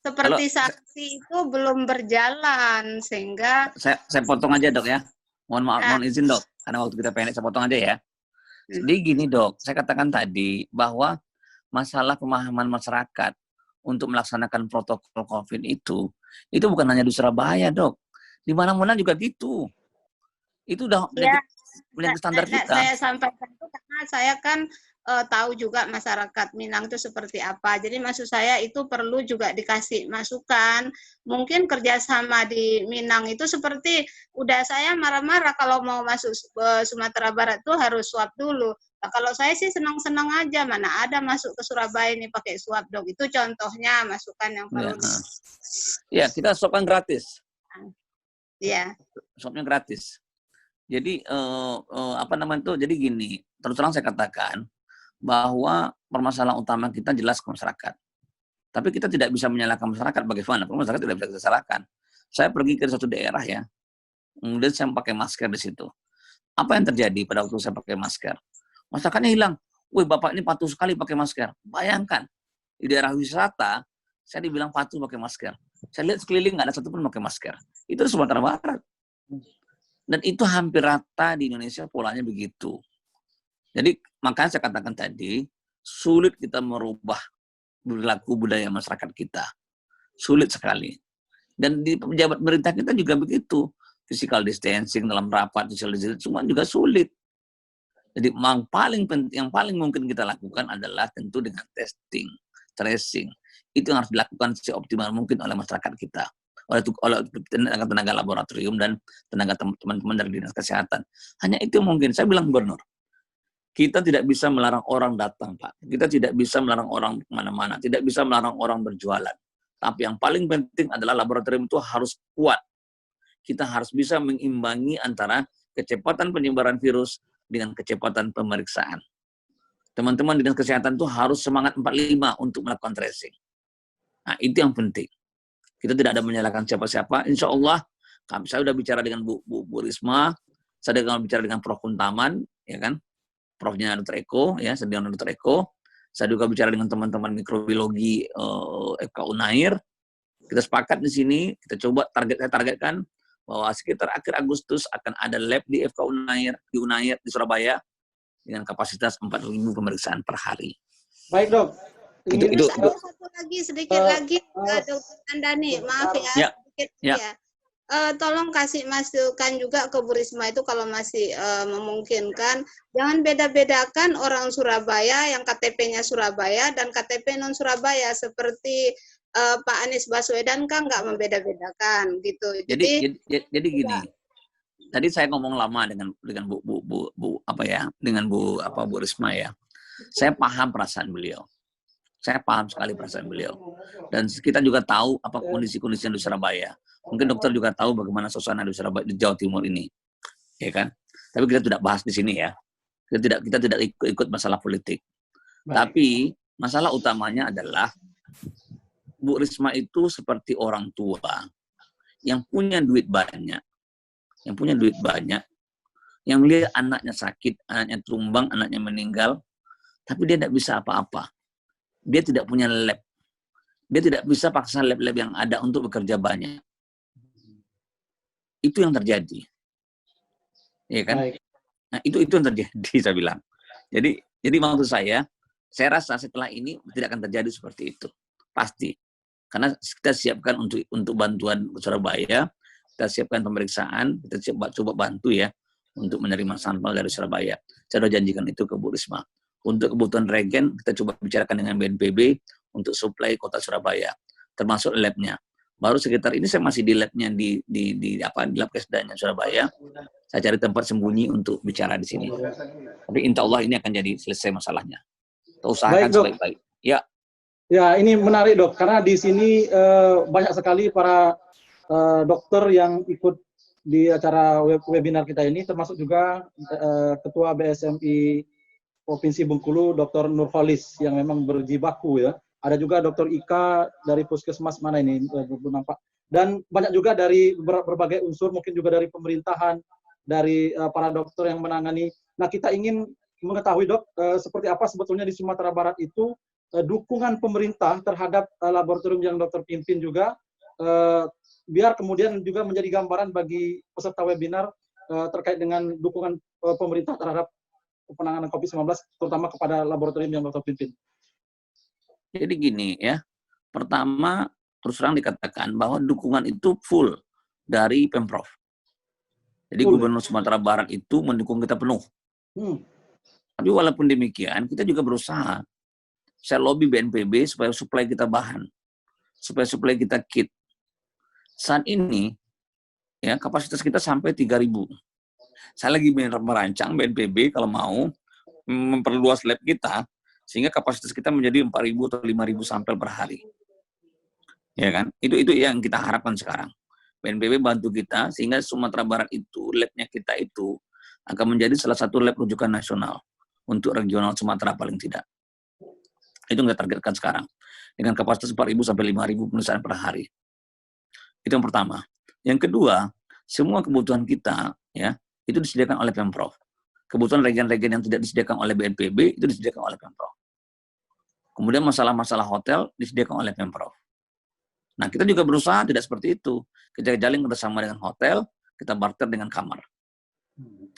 seperti sanksi itu belum berjalan sehingga saya potong aja, Dok ya. Mohon maaf, mohon izin, Dok, karena waktu kita pendek, saya potong aja ya. Jadi gini, Dok, saya katakan tadi bahwa masalah pemahaman masyarakat untuk melaksanakan protokol COVID itu bukan hanya di Surabaya, Dok. Di mana-mana juga gitu. Itu udah standar kita. Saya sampaikan itu karena saya kan tahu juga masyarakat Minang itu seperti apa. Jadi maksud saya itu perlu juga dikasih masukan. Mungkin kerjasama di Minang itu seperti udah saya marah-marah kalau mau masuk Sumatera Barat tuh harus swab dulu. Nah, kalau saya sih senang-senang aja, mana ada masuk ke Surabaya ini pakai swab, Dok. Itu contohnya masukan yang perlu. Ya, kita swab kan gratis. Iya. Swabnya gratis. Jadi jadi gini, terus terang saya katakan bahwa permasalahan utama kita jelas ke masyarakat. Tapi kita tidak bisa menyalahkan masyarakat. Bagaimana? Masyarakat tidak bisa kita salahkan. Saya pergi ke suatu daerah ya, kemudian saya pakai masker di situ. Apa yang terjadi pada waktu saya pakai masker? Masyarakatnya hilang. Wih, Bapak ini patuh sekali pakai masker. Bayangkan, di daerah wisata, saya dibilang patuh pakai masker. Saya lihat sekeliling nggak ada satupun pakai masker. Itu di Sumatera Barat. Dan itu hampir rata di Indonesia polanya begitu. Jadi makanya saya katakan tadi, sulit kita merubah perilaku budaya masyarakat kita. Sulit sekali. Dan di pejabat pemerintah kita juga begitu. Physical distancing dalam rapat, social distancing, semua juga sulit. Jadi yang paling mungkin kita lakukan adalah tentu dengan testing, tracing. Itu yang harus dilakukan seoptimal mungkin oleh masyarakat kita. Oleh tenaga laboratorium dan tenaga teman-teman dari dinas kesehatan. Hanya itu mungkin. Saya bilang Gubernur, kita tidak bisa melarang orang datang, Pak. Kita tidak bisa melarang orang kemana-mana. Tidak bisa melarang orang berjualan. Tapi yang paling penting adalah laboratorium itu harus kuat. Kita harus bisa mengimbangi antara kecepatan penyebaran virus dengan kecepatan pemeriksaan. Teman-teman dinas kesehatan itu harus semangat 45 untuk melakukan tracing. Nah, itu yang penting. Kita tidak ada menyalahkan siapa-siapa. Insya Allah, saya sudah bicara dengan Bu Risma, saya sudah bicara dengan Prof. Kuntaman, ya kan? Profnya Dr. Eko, ya, saya dengan Dr. Eko. Saya juga bicara dengan teman-teman mikrobiologi FK Unair. Kita sepakat di sini, kita coba saya targetkan bahwa sekitar akhir Agustus akan ada lab di FK Unair, di Surabaya, dengan kapasitas 4.000 pemeriksaan per hari. Baik, Dok. Itu satu lagi sedikit lagi Dokter Andani, maaf ya, sedikit ya. Tolong kasih masukan juga ke Bu Risma itu kalau masih memungkinkan, jangan beda-bedakan orang Surabaya yang KTP-nya Surabaya dan KTP non Surabaya seperti Pak Anies Baswedan kan nggak membeda-bedakan gitu. Jadi gini. Tadi saya ngomong lama dengan Bu Risma ya. Saya paham perasaan beliau. Saya paham sekali perasaan beliau. Dan kita juga tahu apa kondisi-kondisi di Surabaya. Mungkin dokter juga tahu bagaimana suasana di Surabaya, di Jawa Timur ini. Ya kan? Tapi kita tidak bahas di sini ya. Kita tidak ikut masalah politik. Baik. Tapi masalah utamanya adalah Bu Risma itu seperti orang tua yang punya duit banyak. Yang melihat anaknya sakit, anaknya tumbang, anaknya meninggal, tapi dia tidak bisa apa-apa. Dia tidak punya lab. Dia tidak bisa paksa lab-lab yang ada untuk bekerja banyak. Itu yang terjadi. Ya kan? Baik. Nah, itu yang terjadi, saya bilang. Jadi maksud saya rasa setelah ini tidak akan terjadi seperti itu. Pasti. Karena kita siapkan untuk bantuan Surabaya, kita siapkan pemeriksaan, kita coba bantu ya untuk menerima sampel dari Surabaya. Saya sudah janjikan itu ke Bu Risma. Untuk kebutuhan reagen, kita coba bicarakan dengan BNPB untuk suplai kota Surabaya, termasuk labnya. Baru sekitar ini saya masih di labnya di lab Kesdanya Surabaya. Saya cari tempat sembunyi untuk bicara di sini. Tapi insya Allah ini akan jadi selesai masalahnya. Kita usahakan sebaik-baik. Ya. Ya, ini menarik dok, karena di sini banyak sekali para dokter yang ikut di acara webinar kita ini, termasuk juga Ketua BSMI Provinsi Bengkulu, Dr. Nurholis, yang memang berjibaku ya. Ada juga Dr. Ika dari Puskesmas mana ini, nampak. Dan banyak juga dari berbagai unsur, mungkin juga dari pemerintahan, dari para dokter yang menangani. Nah, kita ingin mengetahui dok, seperti apa sebetulnya di Sumatera Barat itu dukungan pemerintah terhadap laboratorium yang dokter pimpin juga, biar kemudian juga menjadi gambaran bagi peserta webinar terkait dengan dukungan pemerintah terhadap penanganan COVID-19, terutama kepada laboratorium yang dokter pimpin. Jadi gini ya, pertama terus terang dikatakan bahwa dukungan itu full dari Pemprov. Jadi Gubernur Sumatera Barat itu mendukung kita penuh. Tapi walaupun demikian, kita juga berusaha. Saya lobby BNPB supaya suplai kita bahan, supaya suplai kita kit. Saat ini, ya kapasitas kita sampai 3.000. Saya lagi merancang BNPB kalau mau memperluas lab kita, sehingga kapasitas kita menjadi 4.000 atau 5.000 sampel per hari. Ya kan? Itu yang kita harapkan sekarang. BNPB bantu kita, sehingga Sumatera Barat itu, labnya kita itu, akan menjadi salah satu lab rujukan nasional untuk regional Sumatera paling tidak. Itu yang kita targetkan sekarang. Dengan kapasitas 4.000 sampai 5.000 pemeriksaan per hari. Itu yang pertama. Yang kedua, semua kebutuhan kita ya itu disediakan oleh Pemprov. Kebutuhan regen-regen yang tidak disediakan oleh BNPB itu disediakan oleh Pemprov. Kemudian masalah-masalah hotel disediakan oleh Pemprov. Nah, kita juga berusaha tidak seperti itu. Kita jalin kerjasama dengan hotel, kita barter dengan kamar.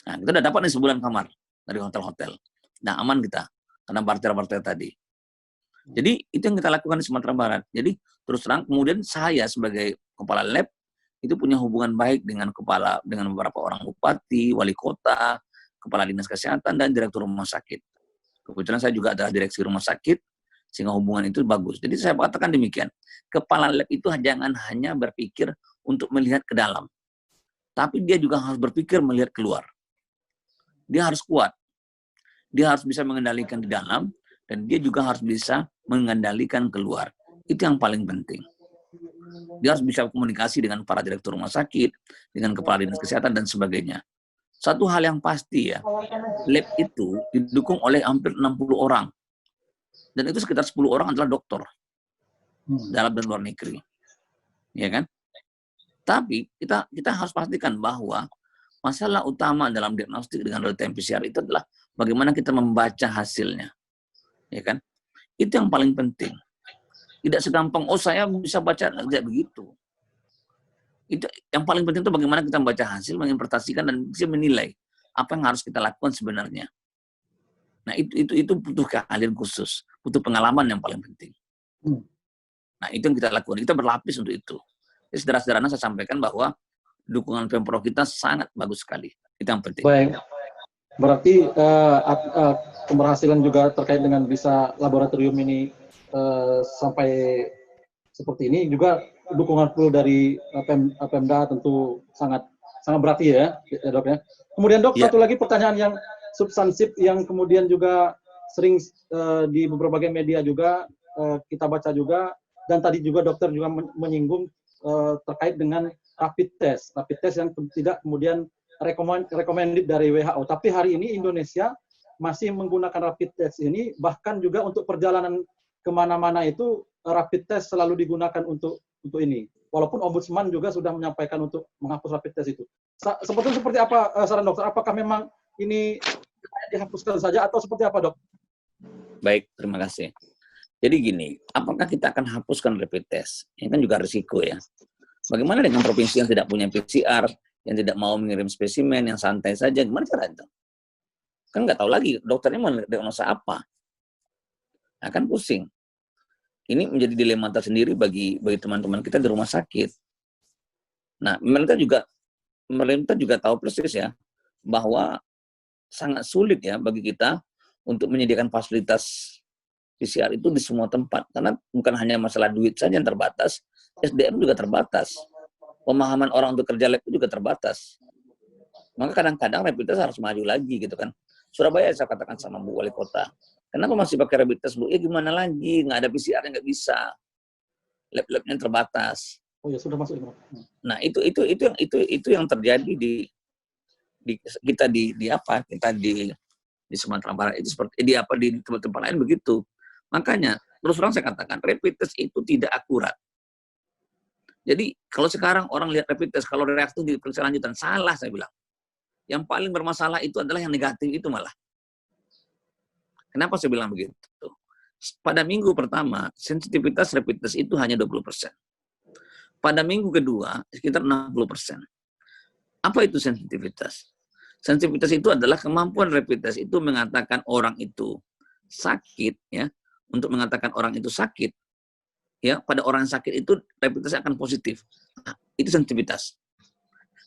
Nah, kita udah dapat nih sebulan kamar dari hotel-hotel. Nah, aman kita karena barter-barter tadi. Jadi itu yang kita lakukan di Sumatera Barat. Jadi terus terang kemudian saya sebagai kepala lab itu punya hubungan baik dengan beberapa orang bupati, wali kota, kepala dinas kesehatan dan direktur rumah sakit. Kebetulan saya juga adalah direksi rumah sakit sehingga hubungan itu bagus. Jadi saya katakan demikian. Kepala lab itu jangan hanya berpikir untuk melihat ke dalam. Tapi dia juga harus berpikir melihat keluar. Dia harus kuat. Dia harus bisa mengendalikan di dalam dan dia juga harus bisa mengendalikan keluar. Itu yang paling penting. Dia harus bisa komunikasi dengan para direktur rumah sakit, dengan kepala dinas kesehatan, dan sebagainya. Satu hal yang pasti ya, lab itu didukung oleh hampir 60 orang. Dan itu sekitar 10 orang adalah dokter. Dalam dan luar negeri. Ya kan? Tapi kita harus pastikan bahwa masalah utama dalam diagnostik dengan real time PCR itu adalah bagaimana kita membaca hasilnya. Ya kan? Itu yang paling penting. Tidak segampang, saya bisa baca, tidak begitu. Itu yang paling penting itu bagaimana kita membaca hasil, menginterpretasikan dan bisa menilai apa yang harus kita lakukan sebenarnya. Nah, itu butuh keahlian khusus, butuh pengalaman yang paling penting. Nah, itu yang kita lakukan. Kita berlapis untuk itu. Jadi sederhana saya sampaikan bahwa dukungan Pemprov kita sangat bagus sekali. Itu yang penting. Baik. Berarti keberhasilan juga terkait dengan bisa laboratorium ini sampai seperti ini juga dukungan full dari Pemda tentu sangat berarti ya dok ya. Kemudian dok, satu lagi pertanyaan yang substansif yang kemudian juga sering di berbagai media juga kita baca juga, dan tadi juga dokter juga menyinggung terkait dengan rapid test yang tidak kemudian recommended dari WHO. Tapi hari ini Indonesia masih menggunakan rapid test ini, bahkan juga untuk perjalanan kemana-mana itu rapid test selalu digunakan untuk ini. Walaupun Ombudsman juga sudah menyampaikan untuk menghapus rapid test itu. Sebetulnya seperti apa saran dokter? Apakah memang ini dihapuskan saja atau seperti apa dok? Baik, terima kasih. Jadi gini, apakah kita akan hapuskan rapid test? Ini kan juga risiko ya. Bagaimana dengan provinsi yang tidak punya PCR, yang tidak mau mengirim spesimen, yang santai saja, gimana cara itu? Kan nggak tahu lagi dokternya mau diagnosa apa. Akan pusing. Ini menjadi dilema tersendiri bagi teman-teman kita di rumah sakit. Nah, pemerintah juga tahu persis ya bahwa sangat sulit ya bagi kita untuk menyediakan fasilitas PCR itu di semua tempat. Karena bukan hanya masalah duit saja yang terbatas, SDM juga terbatas. Pemahaman orang untuk kerja lab itu juga terbatas. Maka kadang-kadang rapid test harus maju lagi gitu kan. Surabaya saya katakan sama Bu Wali Kota, kenapa masih pakai rapid test Bu? Ya gimana lagi, nggak ada PCR yang nggak bisa. Lab-labnya terbatas. Oh ya sudah masuk. Nah itu yang terjadi di kita di Sumatera Barat itu seperti di tempat-tempat lain begitu. Makanya terus terang saya katakan rapid test itu tidak akurat. Jadi kalau sekarang orang lihat rapid test kalau reaksi di periksa lanjutan salah saya bilang. Yang paling bermasalah itu adalah yang negatif itu malah. Kenapa saya bilang begitu? Pada minggu pertama sensitivitas rapid test itu hanya 20%. Pada minggu kedua sekitar 60%. Apa itu sensitivitas? Sensitivitas itu adalah kemampuan rapid test itu mengatakan orang itu sakit, ya, untuk mengatakan orang itu sakit, ya, pada orang sakit itu rapid test akan positif. Nah, itu sensitivitas.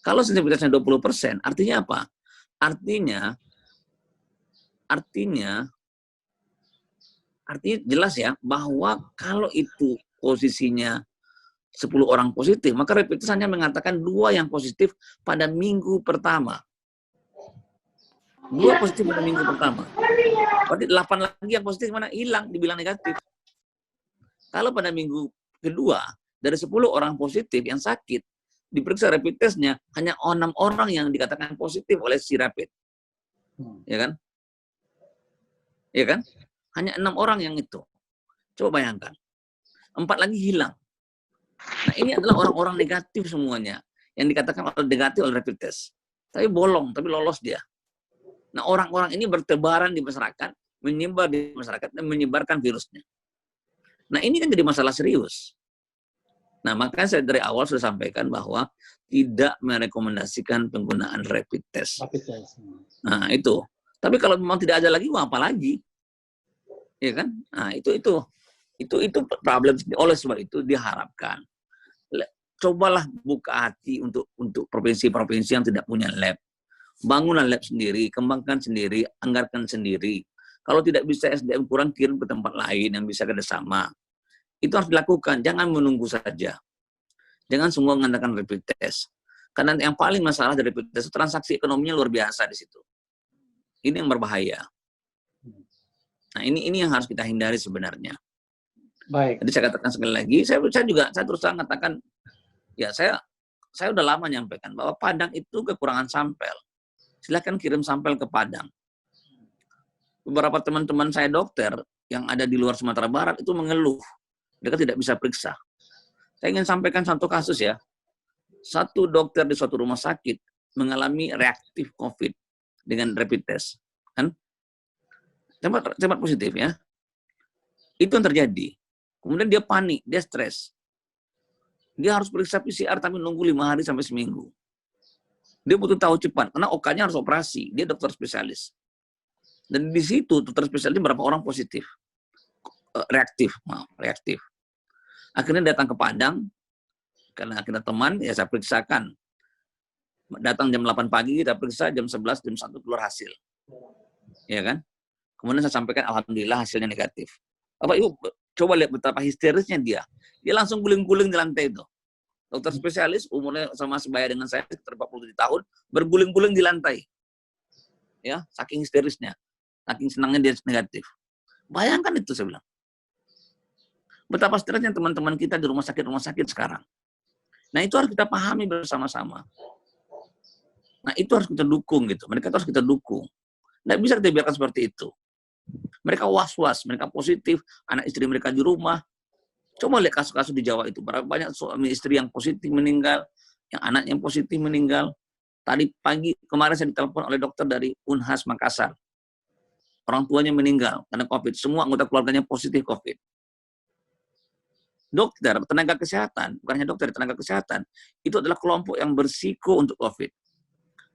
Kalau sensitivitasnya 20%, artinya apa? Artinya jelas ya bahwa kalau itu posisinya 10 orang positif, maka rapid test hanya mengatakan 2 yang positif pada minggu pertama. 2 positif pada minggu pertama. Berarti 8 lagi yang positif mana? Hilang, dibilang negatif. Kalau pada minggu kedua, dari 10 orang positif yang sakit, diperiksa rapid testnya, hanya 6 orang yang dikatakan positif oleh si rapid. Ya kan? Ya kan? Hanya 6 orang yang itu. Coba bayangkan. 4 lagi hilang. Nah, ini adalah orang-orang negatif semuanya. Yang dikatakan negatif oleh rapid test. Tapi bolong, tapi lolos dia. Nah, orang-orang ini bertebaran di masyarakat, menyebar di masyarakat, dan menyebarkan virusnya. Nah, ini kan jadi masalah serius. Nah, makanya saya dari awal sudah sampaikan bahwa tidak merekomendasikan penggunaan rapid test. Nah, itu. Tapi kalau memang tidak ada lagi, apa lagi? Ya kan? Nah, itu problem. Oleh sebab itu diharapkan cobalah buka hati untuk provinsi-provinsi yang tidak punya lab. Bangunlah lab sendiri, kembangkan sendiri, anggarkan sendiri. Kalau tidak bisa SDM kurang, kirim ke tempat lain yang bisa kerjasama. Itu harus dilakukan, jangan menunggu saja. Jangan semua mengandalkan rapid test. Karena yang paling masalah dari rapid test, transaksi ekonominya luar biasa di situ. Ini yang berbahaya. Nah, ini yang harus kita hindari sebenarnya. Baik. Jadi saya katakan sekali lagi, saya terus terang katakan, ya saya udah lama nyampaikan bahwa Padang itu kekurangan sampel. Silakan kirim sampel ke Padang. Beberapa teman-teman saya dokter yang ada di luar Sumatera Barat itu mengeluh. Mereka tidak bisa periksa. Saya ingin sampaikan satu kasus ya. Satu dokter di suatu rumah sakit mengalami reaktif COVID dengan rapid test. Kan? Cepat positif ya. Itu yang terjadi. Kemudian dia panik, dia stres. Dia harus periksa PCR tapi nunggu 5 hari sampai seminggu. Dia butuh tahu cepat, karena OK-nya harus operasi. Dia dokter spesialis. Dan di situ dokter spesialis berapa orang positif. Reaktif. Akhirnya datang ke Padang, karena kita teman, ya saya periksakan. Datang jam 8 pagi, kita periksa, jam 11, jam 1 keluar hasil. Ya kan? Kemudian saya sampaikan, alhamdulillah hasilnya negatif. Bapak Ibu, coba lihat betapa histerisnya dia. Dia langsung guling-guling di lantai itu. Dokter spesialis, umurnya sama sebaya dengan saya, sekitar 47 tahun, berguling-guling di lantai. Ya, saking histerisnya. Saking senangnya dia negatif. Bayangkan itu, saya bilang. Betapa stresnya teman-teman kita di rumah sakit sekarang. Nah, itu harus kita pahami bersama-sama. Nah, itu harus kita dukung gitu. Mereka harus kita dukung. Nggak bisa kita biarkan seperti itu. Mereka was-was, mereka positif, anak istri mereka di rumah. Coba lihat kasus-kasus di Jawa itu. Berapa banyak suami istri yang positif meninggal, yang anak yang positif meninggal. Tadi pagi, kemarin saya ditelepon oleh dokter dari Unhas Makassar. Orang tuanya meninggal karena COVID. Semua anggota keluarganya positif COVID. Dokter, tenaga kesehatan, bukan hanya dokter, tenaga kesehatan, itu adalah kelompok yang berisiko untuk COVID.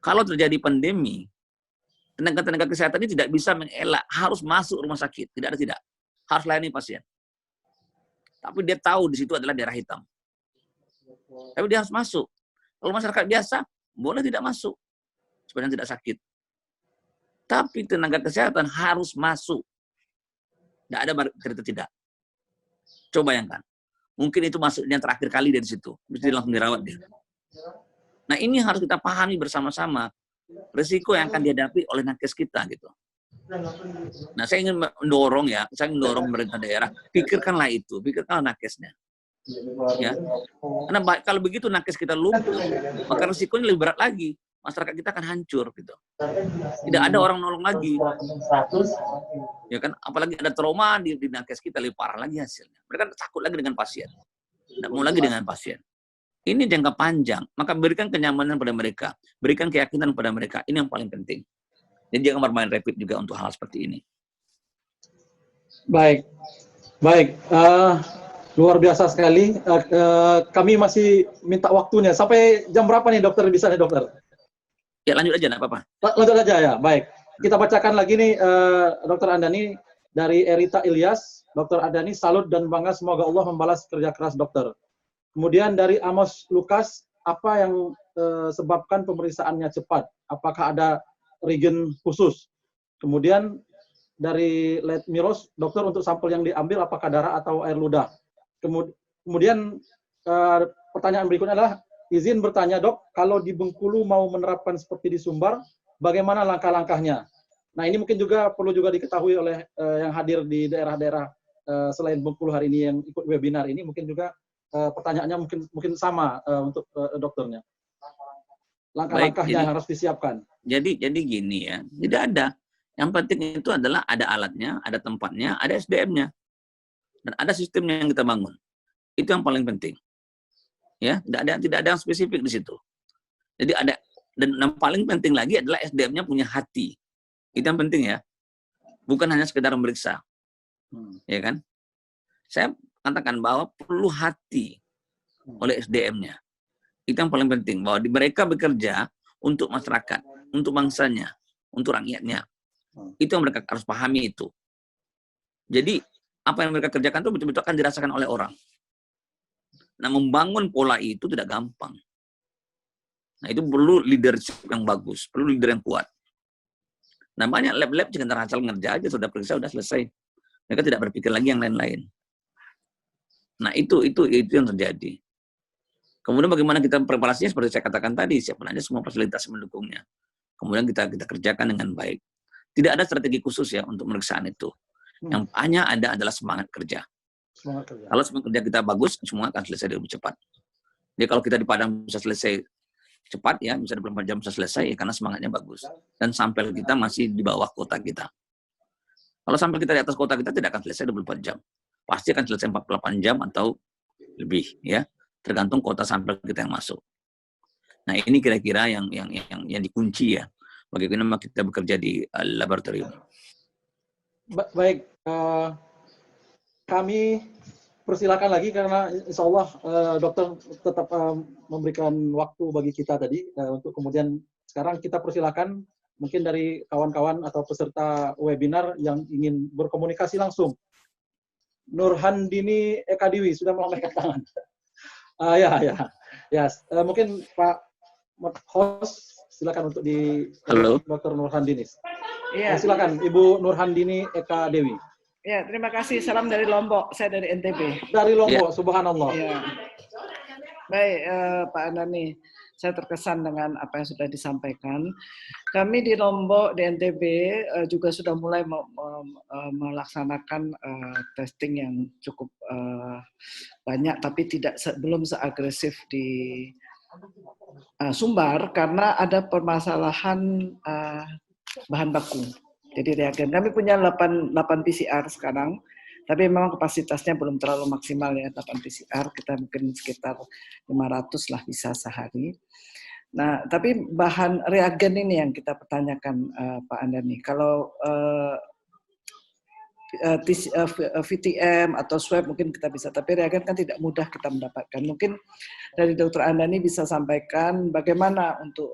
Kalau terjadi pandemi, tenaga kesehatan ini tidak bisa mengelak, harus masuk rumah sakit, tidak. Harus layani pasien. Tapi dia tahu di situ adalah daerah hitam. Tapi dia harus masuk. Kalau masyarakat biasa, boleh tidak masuk, sebenarnya tidak sakit. Tapi tenaga kesehatan harus masuk. Tidak ada cerita tidak. Coba bayangkan. Mungkin itu masuknya terakhir kali dari situ. Mesti langsung dirawat dia. Nah ini harus kita pahami bersama-sama. Risiko yang akan dihadapi oleh nakes kita gitu. Nah saya ingin mendorong pemerintah daerah, pikirkanlah itu, pikirkanlah nakesnya. Ya. Karena kalau begitu nakes kita lumpuh, maka risikonya lebih berat lagi. Masyarakat kita akan hancur gitu. Tidak ada orang nolong lagi. Ya kan, apalagi ada trauma di nakes kita lebih parah lagi hasilnya. Mereka takut lagi dengan pasien. Tidak mau lagi dengan pasien. Ini jangka panjang, maka berikan kenyamanan pada mereka, berikan keyakinan pada mereka. Ini yang paling penting. Jadi jangan bermain rapid juga untuk hal seperti ini. Baik. Luar biasa sekali. Kami masih minta waktunya. Sampai jam berapa nih dokter bisa nih dokter? Ya lanjut aja, nggak apa-apa. Lanjut aja ya, baik. Kita bacakan lagi nih Dokter Andani dari Erita Ilyas. Dokter Andani, salut dan bangga, semoga Allah membalas kerja keras dokter. Kemudian dari Amos Lukas, apa yang sebabkan pemeriksaannya cepat? Apakah ada regen khusus? Kemudian dari Let Miros, dokter untuk sampel yang diambil apakah darah atau air ludah? Kemudian pertanyaan berikutnya adalah, izin bertanya dok, kalau di Bengkulu mau menerapkan seperti di Sumbar, bagaimana langkah-langkahnya? Nah ini mungkin juga perlu juga diketahui oleh yang hadir di daerah-daerah selain Bengkulu hari ini yang ikut webinar ini, mungkin juga pertanyaannya mungkin sama untuk dokternya. Langkah-langkahnya yang harus disiapkan. Jadi gini ya, tidak ada. Yang penting itu adalah ada alatnya, ada tempatnya, ada SDM-nya, dan ada sistemnya yang kita bangun. Itu yang paling penting. Ya, tidak ada yang spesifik di situ. Jadi ada, dan yang paling penting lagi adalah SDM-nya punya hati. Itu yang penting ya. Bukan hanya sekedar memeriksa. Ya kan? Saya katakan bahwa perlu hati oleh SDM-nya. Itu yang paling penting, bahwa mereka bekerja untuk masyarakat, untuk bangsanya, untuk rakyatnya. Itu yang mereka harus pahami itu. Jadi apa yang mereka kerjakan itu betul-betul akan dirasakan oleh orang. Nah, membangun pola itu tidak gampang. Nah, itu perlu leadership yang bagus, perlu leader yang kuat. Nah, banyak lab-lab jangan asal ngerja aja, sudah periksa, sudah selesai. Mereka tidak berpikir lagi yang lain-lain. Nah, itu yang terjadi. Kemudian bagaimana kita preparasinya, seperti saya katakan tadi, siapkan aja semua fasilitas mendukungnya. Kemudian kita kerjakan dengan baik. Tidak ada strategi khusus ya untuk pemeriksaan itu. Yang hanya ada adalah semangat kerja. Kalau semangat kerja kita bagus, semua akan selesai lebih cepat. Jadi kalau kita di Padang bisa selesai cepat ya, bisa 24 jam bisa selesai ya, karena semangatnya bagus. Dan sampel kita masih di bawah kota kita. Kalau sampel kita di atas kota kita tidak akan selesai 24 jam. Pasti akan selesai 48 jam atau lebih ya, tergantung kota sampel kita yang masuk. Nah, ini kira-kira yang dikunci ya. Bagaimana kita bekerja di laboratorium. Baik, kami persilakan lagi karena insya Allah dokter tetap memberikan waktu bagi kita tadi untuk kemudian sekarang kita persilakan mungkin dari kawan-kawan atau peserta webinar yang ingin berkomunikasi langsung. Nurhandini Eka Dewi sudah melambaikan tangan. Mungkin Pak host silakan untuk di Dr. Nurhandini. Ya. Silakan Ibu Nurhandini Eka Dewi. Ya, terima kasih. Salam dari Lombok. Saya dari NTB. Dari Lombok, ya. Subhanallah. Ya. Baik, Pak Andani. Saya terkesan dengan apa yang sudah disampaikan. Kami di Lombok, di NTB, juga sudah mulai melaksanakan testing yang cukup banyak, tapi belum seagresif di Sumbar, karena ada permasalahan bahan baku. Jadi reagen. Kami punya 8 PCR sekarang, tapi memang kapasitasnya belum terlalu maksimal ya, 8 PCR, kita mungkin sekitar 500 lah bisa sehari. Nah, tapi bahan reagen ini yang kita pertanyakan Pak Andani. Kalau VTM atau swab mungkin kita bisa, tapi reagen kan tidak mudah kita mendapatkan. Mungkin dari Dr. Andani bisa sampaikan bagaimana untuk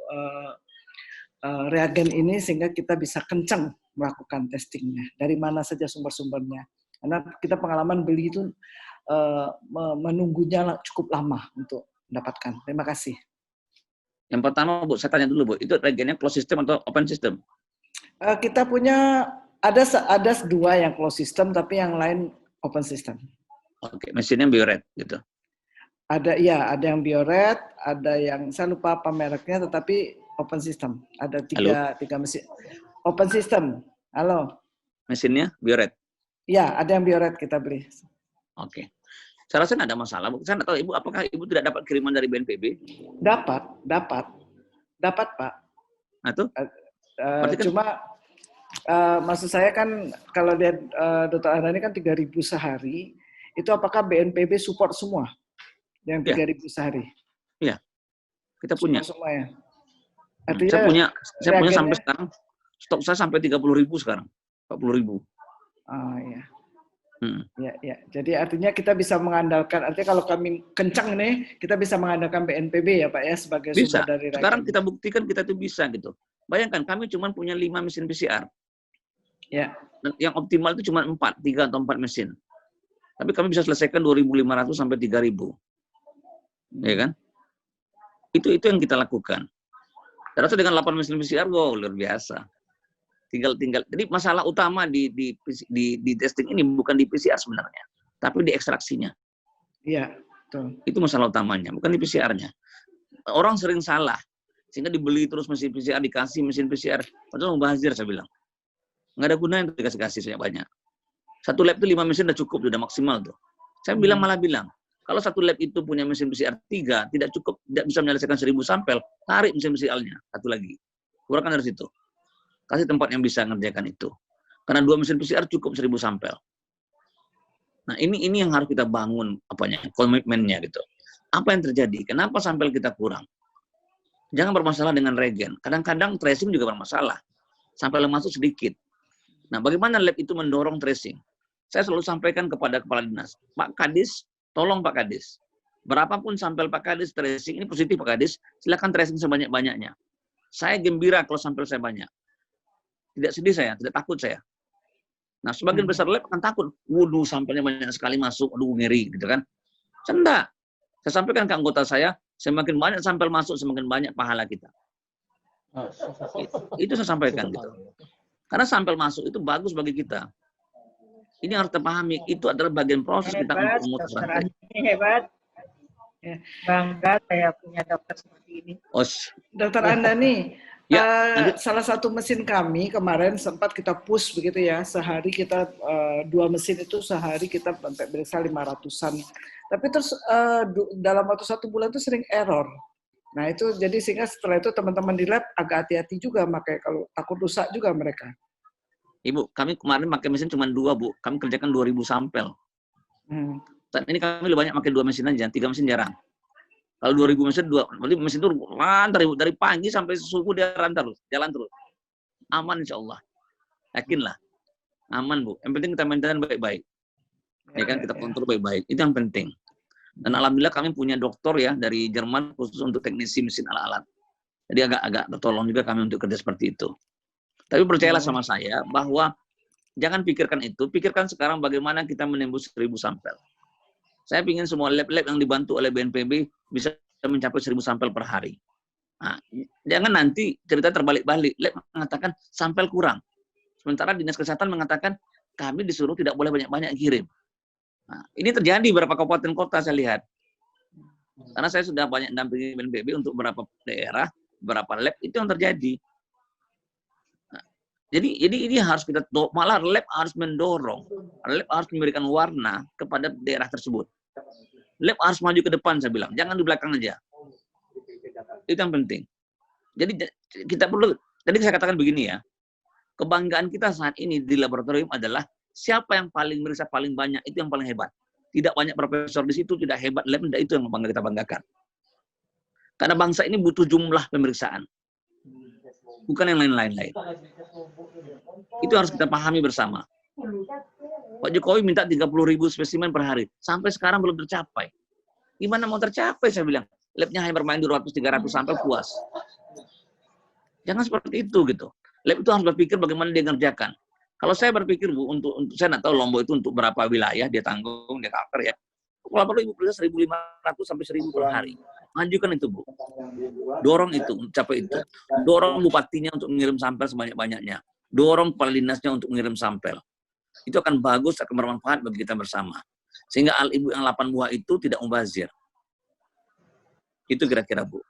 reagen ini sehingga kita bisa kencang melakukan testingnya. Dari mana saja sumber-sumbernya. Karena kita pengalaman beli itu menunggunya cukup lama untuk mendapatkan. Terima kasih. Yang pertama, Bu, saya tanya dulu, Bu, itu reagennya closed system atau open system? Kita punya ada 2 yang closed system, tapi yang lain open system. Oke, mesinnya Bioret gitu. Ada yang Bioret, ada yang saya lupa apa mereknya, tetapi open system. Ada tiga mesin open system. Halo. Mesinnya Bioret. Ya, ada yang Bioret kita beli. Oke. Saya rasa nggak ada masalah, Bu. Saya nggak tahu Ibu, apakah Ibu tidak dapat kiriman dari BNPB? Dapat Pak. Nah, tuh. Berarti kan, Cuma maksud saya kan kalau lihat Dr. Andani kan 3.000 sehari, itu apakah BNPB support semua? Yang 3.000 sehari? Iya. Kita punya. Semua ya. Artinya, saya punya sampai sekarang, stok saya sampai 30.000 sekarang. 40.000. Oh iya. Ya. Jadi artinya kita bisa mengandalkan, artinya kalau kami kencang nih, kita bisa mengandalkan BNPB ya Pak ya sebagai bisa. sumber dari reagen. Sekarang kita buktikan kita tuh bisa gitu. Bayangkan kami cuma punya 5 mesin PCR. Ya. Dan yang optimal itu cuma 3 atau 4 mesin. Tapi kami bisa selesaikan 2.500 sampai 3.000. Ya kan? Itu yang kita lakukan. Terus dengan 8 mesin PCR, wow, luar biasa. Tinggal. Jadi masalah utama di testing ini bukan di PCR sebenarnya, tapi di ekstraksinya. Iya, betul. Itu masalah utamanya, bukan di PCR-nya. Orang sering salah, sehingga dibeli terus mesin PCR, dikasih mesin PCR, padahal mubazir saya bilang. Nggak ada gunanya dikasih saya banyak. Satu lab itu 5 mesin udah cukup, udah maksimal tuh. Saya malah bilang, kalau satu lab itu punya mesin PCR 3, tidak cukup, tidak bisa menyelesaikan 1.000 sampel, tarik mesin PCR-nya, satu lagi. Keluarkan dari situ. Kasih tempat yang bisa ngerjakan itu. Karena 2 mesin PCR cukup 1.000 sampel. Nah, ini yang harus kita bangun komitmennya gitu. Apa yang terjadi? Kenapa sampel kita kurang? Jangan bermasalah dengan reagen. Kadang-kadang tracing juga bermasalah. Sampel yang masuk sedikit. Nah, bagaimana lab itu mendorong tracing? Saya selalu sampaikan kepada kepala dinas, Pak Kadis, tolong Pak Kadis. Berapapun sampel Pak Kadis tracing, ini positif Pak Kadis, silakan tracing sebanyak-banyaknya. Saya gembira kalau sampel saya banyak. Tidak sedih saya, tidak takut saya. Nah, sebagian besar lab akan takut. Waduh, sampelnya banyak sekali masuk, aduh ngeri, gitu kan. Enggak. Saya sampaikan ke anggota saya, semakin banyak sampel masuk, semakin banyak pahala kita. Itu saya sampaikan gitu. Karena sampel masuk itu bagus bagi kita. Ini harus terpahami, itu adalah bagian proses kita untuk memutus rantai. Hebat. Ya, bangga saya punya dokter seperti ini. Dokter Andani, salah satu mesin kami kemarin sempat kita push begitu ya, sehari kita 2 mesin itu sehari kita sampai periksa 500-an. Tapi terus dalam waktu 1 bulan itu sering error. Nah itu jadi sehingga setelah itu teman-teman di lab agak hati-hati juga, makanya kalau takut rusak juga mereka. Ibu, kami kemarin pakai mesin cuma 2, Bu. Kami kerjakan 2.000 sampel. Saat ini kami lebih banyak pakai 2 mesin aja, 3 mesin jarang. Kalau 2.000 mesin, berarti mesin itu lantar dari pagi sampai subuh dia jalan terus. Aman insya Allah. Yakinlah. Aman, Bu. Yang penting kita maintain baik-baik. Ya kan, kita kontrol baik-baik. Itu yang penting. Dan alhamdulillah kami punya dokter ya dari Jerman khusus untuk teknisi mesin alat-alat. Jadi agak tertolong juga kami untuk kerja seperti itu. Tapi percayalah sama saya bahwa jangan pikirkan itu, pikirkan sekarang bagaimana kita menembus 1.000 sampel. Saya ingin semua lab-lab yang dibantu oleh BNPB bisa mencapai 1.000 sampel per hari. Nah, jangan nanti cerita terbalik-balik, lab mengatakan sampel kurang. Sementara Dinas Kesehatan mengatakan kami disuruh tidak boleh banyak-banyak kirim. Nah, ini terjadi di beberapa kabupaten kota saya lihat. Karena saya sudah banyak dampingi BNPB untuk beberapa daerah, beberapa lab, itu yang terjadi. Jadi ini harus kita, malah lab harus mendorong, lab harus memberikan warna kepada daerah tersebut. Lab harus maju ke depan, saya bilang, jangan di belakang aja. Itu yang penting. Jadi kita perlu, tadi saya katakan begini ya, kebanggaan kita saat ini di laboratorium adalah siapa yang paling meriksa paling banyak, itu yang paling hebat. Tidak banyak profesor di situ, tidak hebat lab, itu yang kita banggakan. Karena bangsa ini butuh jumlah pemeriksaan. Bukan yang lain-lain. Itu harus kita pahami bersama. Pak Jokowi minta 30.000 spesimen per hari. Sampai sekarang belum tercapai. Gimana mau tercapai, saya bilang. Labnya hanya bermain 200-300 sampai puas. Jangan seperti itu gitu. Lab itu harus berpikir bagaimana dia ngerjakan. Kalau saya berpikir, Bu, untuk saya nggak tahu Lombok itu untuk berapa wilayah dia tanggung, dia cover ya. Kalau perlu Ibu periksa 1.500 sampai 1.000 per hari. Majukan itu, Bu. Dorong itu, capai itu. Dorong bupatinya untuk mengirim sampel sebanyak-banyaknya. dorong kepala dinasnya untuk mengirim sampel. Itu akan bagus, akan bermanfaat bagi kita bersama. Sehingga ibu yang 8 buah itu tidak mubazir. Itu kira-kira, Bu.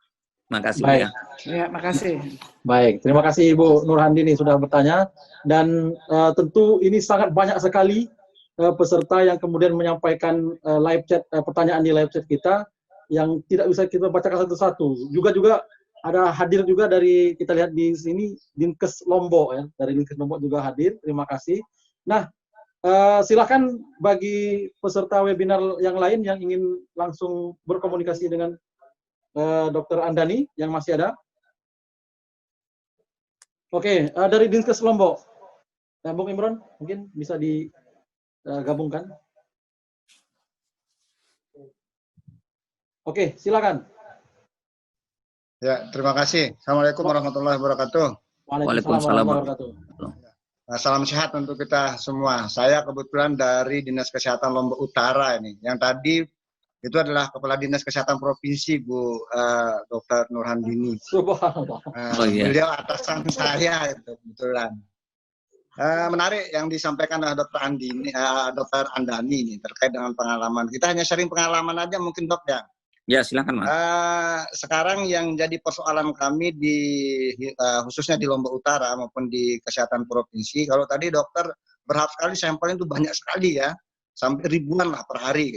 Makasih, Bu, ya. Ya, makasih. Baik, terima kasih Ibu Nurhandini sudah bertanya. Dan tentu ini sangat banyak sekali peserta yang kemudian menyampaikan live chat, pertanyaan di live chat kita yang tidak bisa kita bacakan satu-satu. Juga ada hadir juga dari, kita lihat di sini, Dinkes Lombok ya, dari Dinkes Lombok juga hadir. Terima kasih. Nah, silakan bagi peserta webinar yang lain yang ingin langsung berkomunikasi dengan Dr. Andani yang masih ada. Oke, dari Dinkes Lombok, Bung Imron mungkin bisa digabungkan. Oke, silakan. Ya, terima kasih. Assalamualaikum warahmatullahi wabarakatuh. Waalaikumsalam warahmatullahi wabarakatuh. Salam sehat untuk kita semua. Saya kebetulan dari Dinas Kesehatan Lombok Utara ini. Yang tadi itu adalah Kepala Dinas Kesehatan Provinsi, Bu Dr. Nurhandini. Subhanallah. Beliau atasan saya, kebetulan. Menarik yang disampaikan oleh Dr. Andani ini terkait dengan pengalaman. Kita hanya sharing pengalaman aja mungkin, Dok, ya. Ya, silakan, Mas. Sekarang yang jadi persoalan kami khususnya di Lombok Utara maupun di kesehatan provinsi, kalau tadi dokter berharap sekali sampelnya itu banyak sekali ya, sampai ribuan lah per hari.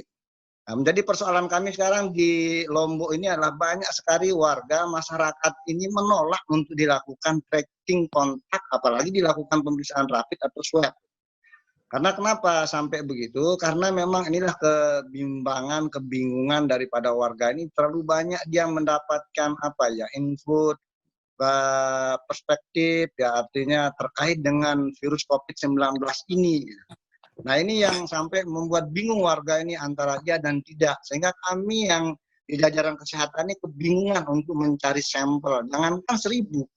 Nah, menjadi persoalan kami sekarang di Lombok ini adalah banyak sekali warga masyarakat ini menolak untuk dilakukan tracking kontak, apalagi dilakukan pemeriksaan rapid atau swab. Karena kenapa sampai begitu? Karena memang inilah kebingungan daripada warga ini, terlalu banyak dia mendapatkan input, perspektif, ya artinya terkait dengan virus COVID-19 ini. Nah, ini yang sampai membuat bingung warga ini antara iya dan tidak, sehingga kami yang di jajaran kesehatan ini kebingungan untuk mencari sampel. Jangankan 1.000.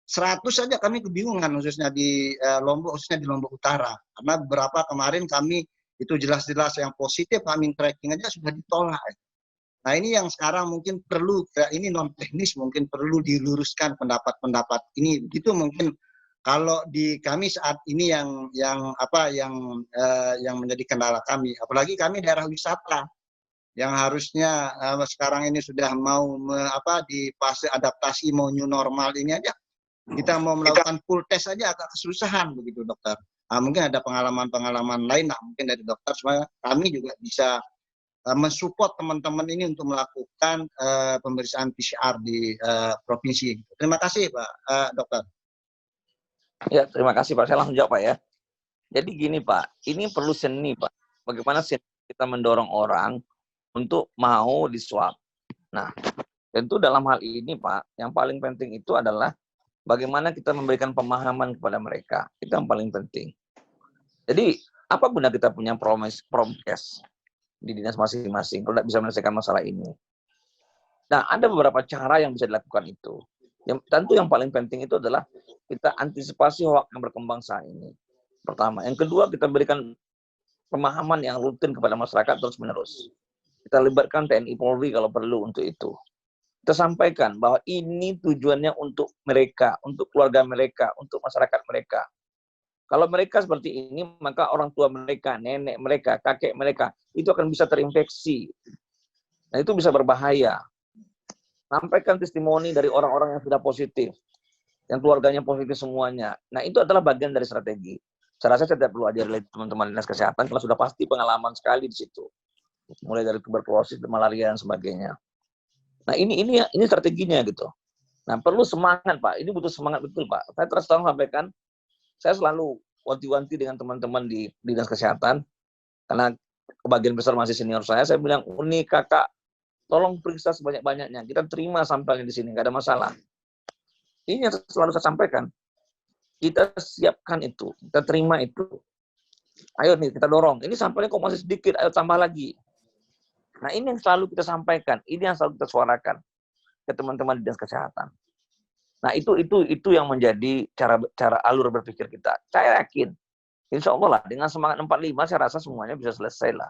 100 saja kami kebingungan khususnya di Lombok, khususnya di Lombok Utara. Karena beberapa kemarin kami itu jelas-jelas yang positif kami tracking aja sudah ditolak. Nah, ini yang sekarang mungkin perlu, ini non teknis, mungkin perlu diluruskan pendapat-pendapat ini. Begitu mungkin kalau di kami saat ini yang menjadi kendala kami. Apalagi kami daerah wisata yang harusnya sekarang ini sudah mau di fase adaptasi mau new normal ini aja. Kita mau melakukan full test saja agak kesusahan begitu, dokter. Nah, mungkin ada pengalaman-pengalaman lain mungkin dari dokter supaya kami juga bisa mensupport teman-teman ini untuk melakukan pemeriksaan PCR di provinsi. Terima kasih, Pak Dokter. Ya, terima kasih, Pak. Saya langsung jawab, Pak, ya. Jadi gini, Pak, ini perlu seni, Pak. Bagaimana seni kita mendorong orang untuk mau diswab. Nah, tentu dalam hal ini, Pak, yang paling penting itu adalah bagaimana kita memberikan pemahaman kepada mereka. Itu yang paling penting. Jadi, apa guna kita punya promkes di dinas masing-masing kalau tidak bisa menyelesaikan masalah ini? Nah, ada beberapa cara yang bisa dilakukan itu. Tentu yang paling penting itu adalah kita antisipasi hoaks yang berkembang saat ini. Pertama. Yang kedua, kita berikan pemahaman yang rutin kepada masyarakat terus-menerus. Kita libatkan TNI Polri kalau perlu untuk itu. Kita sampaikan bahwa ini tujuannya untuk mereka, untuk keluarga mereka, untuk masyarakat mereka. Kalau mereka seperti ini, maka orang tua mereka, nenek mereka, kakek mereka, itu akan bisa terinfeksi. Nah, itu bisa berbahaya. Sampaikan testimoni dari orang-orang yang sudah positif, yang keluarganya positif semuanya. Nah, itu adalah bagian dari strategi. Saya rasa saya tidak perlu ajar oleh teman-teman dinas kesehatan, karena sudah pasti pengalaman sekali di situ. Mulai dari tuberkulosis, malaria, dan sebagainya. Nah, ini strateginya gitu. Nah, perlu semangat, Pak. Ini butuh semangat betul, Pak. Saya terus terang sampaikan, saya selalu wanti-wanti dengan teman-teman di dinas kesehatan, karena kebagian besar masih senior saya bilang, "Uni kakak, tolong periksa sebanyak-banyaknya. Kita terima sampelnya di sini, nggak ada masalah." Ini yang selalu saya sampaikan. Kita siapkan itu, kita terima itu. Ayo nih, kita dorong. Ini sampelnya kok masih sedikit, ayo tambah lagi. Nah, ini yang selalu kita sampaikan, ini yang selalu kita suarakan ke teman-teman di dinas kesehatan. Nah, itu yang menjadi cara alur berpikir kita. Saya yakin, insya Allah lah, dengan semangat 45, saya rasa semuanya bisa selesai lah.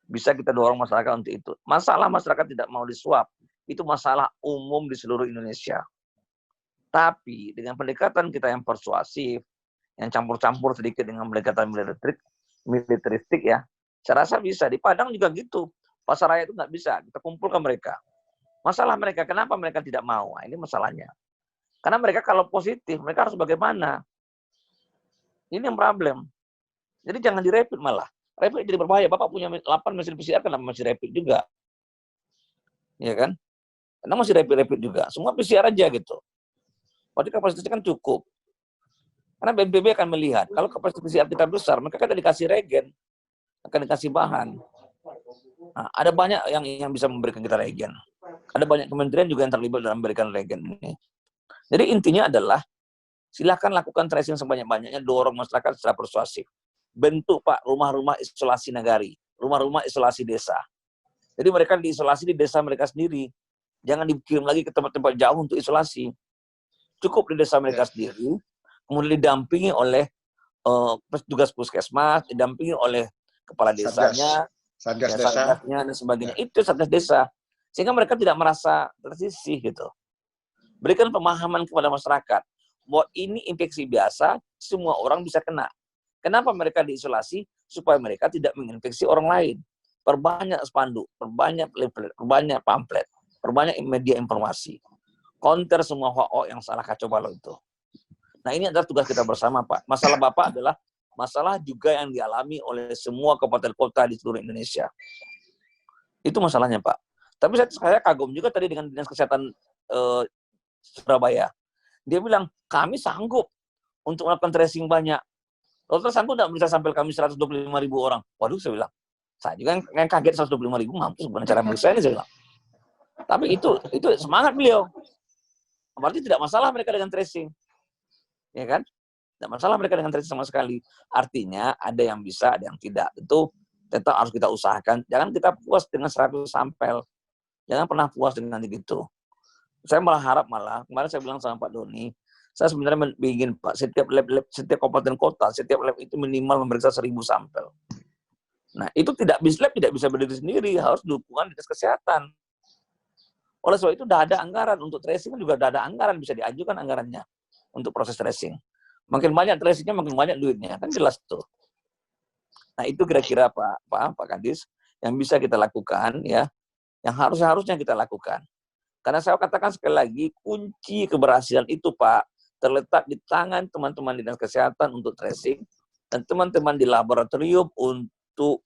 Bisa kita dorong masyarakat untuk itu. Masalah masyarakat tidak mau disuap, itu masalah umum di seluruh Indonesia. Tapi dengan pendekatan kita yang persuasif, yang campur-campur sedikit dengan pendekatan militeristik ya. Saya rasa bisa. Di Padang juga gitu. Pasar raya itu nggak bisa. Kita kumpulkan mereka. Masalah mereka, kenapa mereka tidak mau? Nah, ini masalahnya. Karena mereka kalau positif, mereka harus bagaimana? Ini yang problem. Jadi jangan direpit malah. Rapid jadi berbahaya. Bapak punya 8 mesin PCR, kenapa masih rapid juga? Ya kan? Karena masih rapid juga. Semua PCR aja gitu. Berarti kapasitasnya kan cukup. Karena BNPB akan melihat, kalau kapasitas PCR kita besar, mereka kan dikasih regen, akan dikasih bahan. Nah, ada banyak yang bisa memberikan kita regen. Ada banyak kementerian juga yang terlibat dalam memberikan regen ini. Jadi intinya adalah, silakan lakukan tracing sebanyak-banyaknya, dorong masyarakat secara persuasif. Bentuk Pak rumah-rumah isolasi nagari, rumah-rumah isolasi desa. Jadi mereka diisolasi di desa mereka sendiri. Jangan dikirim lagi ke tempat-tempat jauh untuk isolasi. Cukup di desa mereka sendiri, kemudian didampingi oleh petugas puskesmas, didampingi oleh kepala desanya, Satgas desa, satgasnya dan sebagainya. Itu satgas desa. Sehingga mereka tidak merasa tersisih gitu. Berikan pemahaman kepada masyarakat bahwa ini infeksi biasa, semua orang bisa kena. Kenapa mereka diisolasi? Supaya mereka tidak menginfeksi orang lain. Perbanyak spanduk, perbanyak leaflet, perbanyak pamflet, perbanyak media informasi. Counter semua hoax yang salah kacau balau itu. Nah ini adalah tugas kita bersama Pak. Masalah Bapak adalah masalah juga yang dialami oleh semua kabupaten kota di seluruh Indonesia. Itu masalahnya Pak. Tapi saya kagum juga tadi dengan Dinas Kesehatan Surabaya. Dia bilang, kami sanggup untuk melakukan tracing banyak. Dokter sanggup tidak bisa sampai kami 125.000 orang. Waduh, saya bilang. Saya juga yang kaget 125.000 mampu sebenarnya cara meriksa ini, saya bilang. Tapi itu semangat beliau. Berarti tidak masalah mereka dengan tracing. Ya kan? Tidak masalah mereka dengan tracing sama sekali. Artinya ada yang bisa, ada yang tidak. Tentu tetap harus kita usahakan. Jangan kita puas dengan 100 sampel. Jangan pernah puas dengan begitu. Saya malah harap kemarin saya bilang sama Pak Doni, saya sebenarnya ingin Pak, setiap lab, setiap kabupaten kota, setiap lab itu minimal memeriksa 1.000 sampel. Nah, itu lab tidak bisa berdiri sendiri, harus dukungan Dinas Kesehatan. Oleh sebab itu sudah ada anggaran untuk tracing, juga sudah ada anggaran, bisa diajukan anggarannya untuk proses tracing. Makin banyak tracingnya, makin banyak duitnya, kan jelas tuh. Nah, itu kira-kira Pak Kadis yang bisa kita lakukan ya, yang harusnya kita lakukan. Karena saya katakan sekali lagi, kunci keberhasilan itu Pak, terletak di tangan teman-teman Dinas Kesehatan untuk tracing, dan teman-teman di laboratorium untuk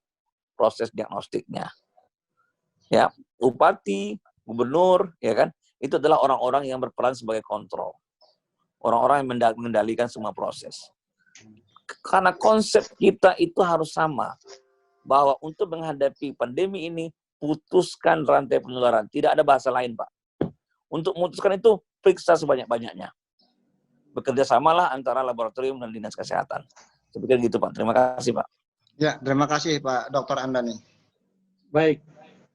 proses diagnostiknya. Ya, bupati, gubernur, ya kan, itu adalah orang-orang yang berperan sebagai kontrol. Orang-orang yang mengendalikan semua proses. Karena konsep kita itu harus sama, bahwa untuk menghadapi pandemi ini, putuskan rantai penularan. Tidak ada bahasa lain, Pak. Untuk memutuskan itu, periksa sebanyak-banyaknya. Bekerja samalah antara laboratorium dan Dinas Kesehatan. Saya pikir gitu, Pak. Terima kasih, Pak. Ya, terima kasih Pak Dr. Andani. Baik,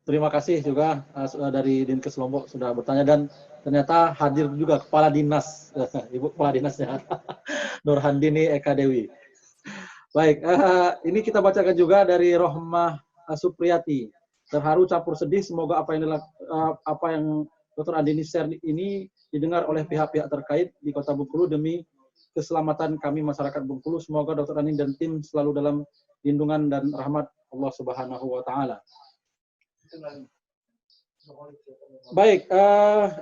terima kasih juga dari Dinkes Lombok sudah bertanya, dan ternyata hadir juga Kepala Dinas, Ibu Kepala Dinasnya, Nurhandini Eka Dewi. Baik, ini kita bacakan juga dari Rohmah Supriyati. Terharu campur sedih, semoga apa yang Dr. Andini share ini didengar oleh pihak-pihak terkait di Kota Bengkulu demi keselamatan kami masyarakat Bengkulu. Semoga Dr. Andini dan tim selalu dalam lindungan dan rahmat Allah Subhanahu wa Ta'ala. Baik,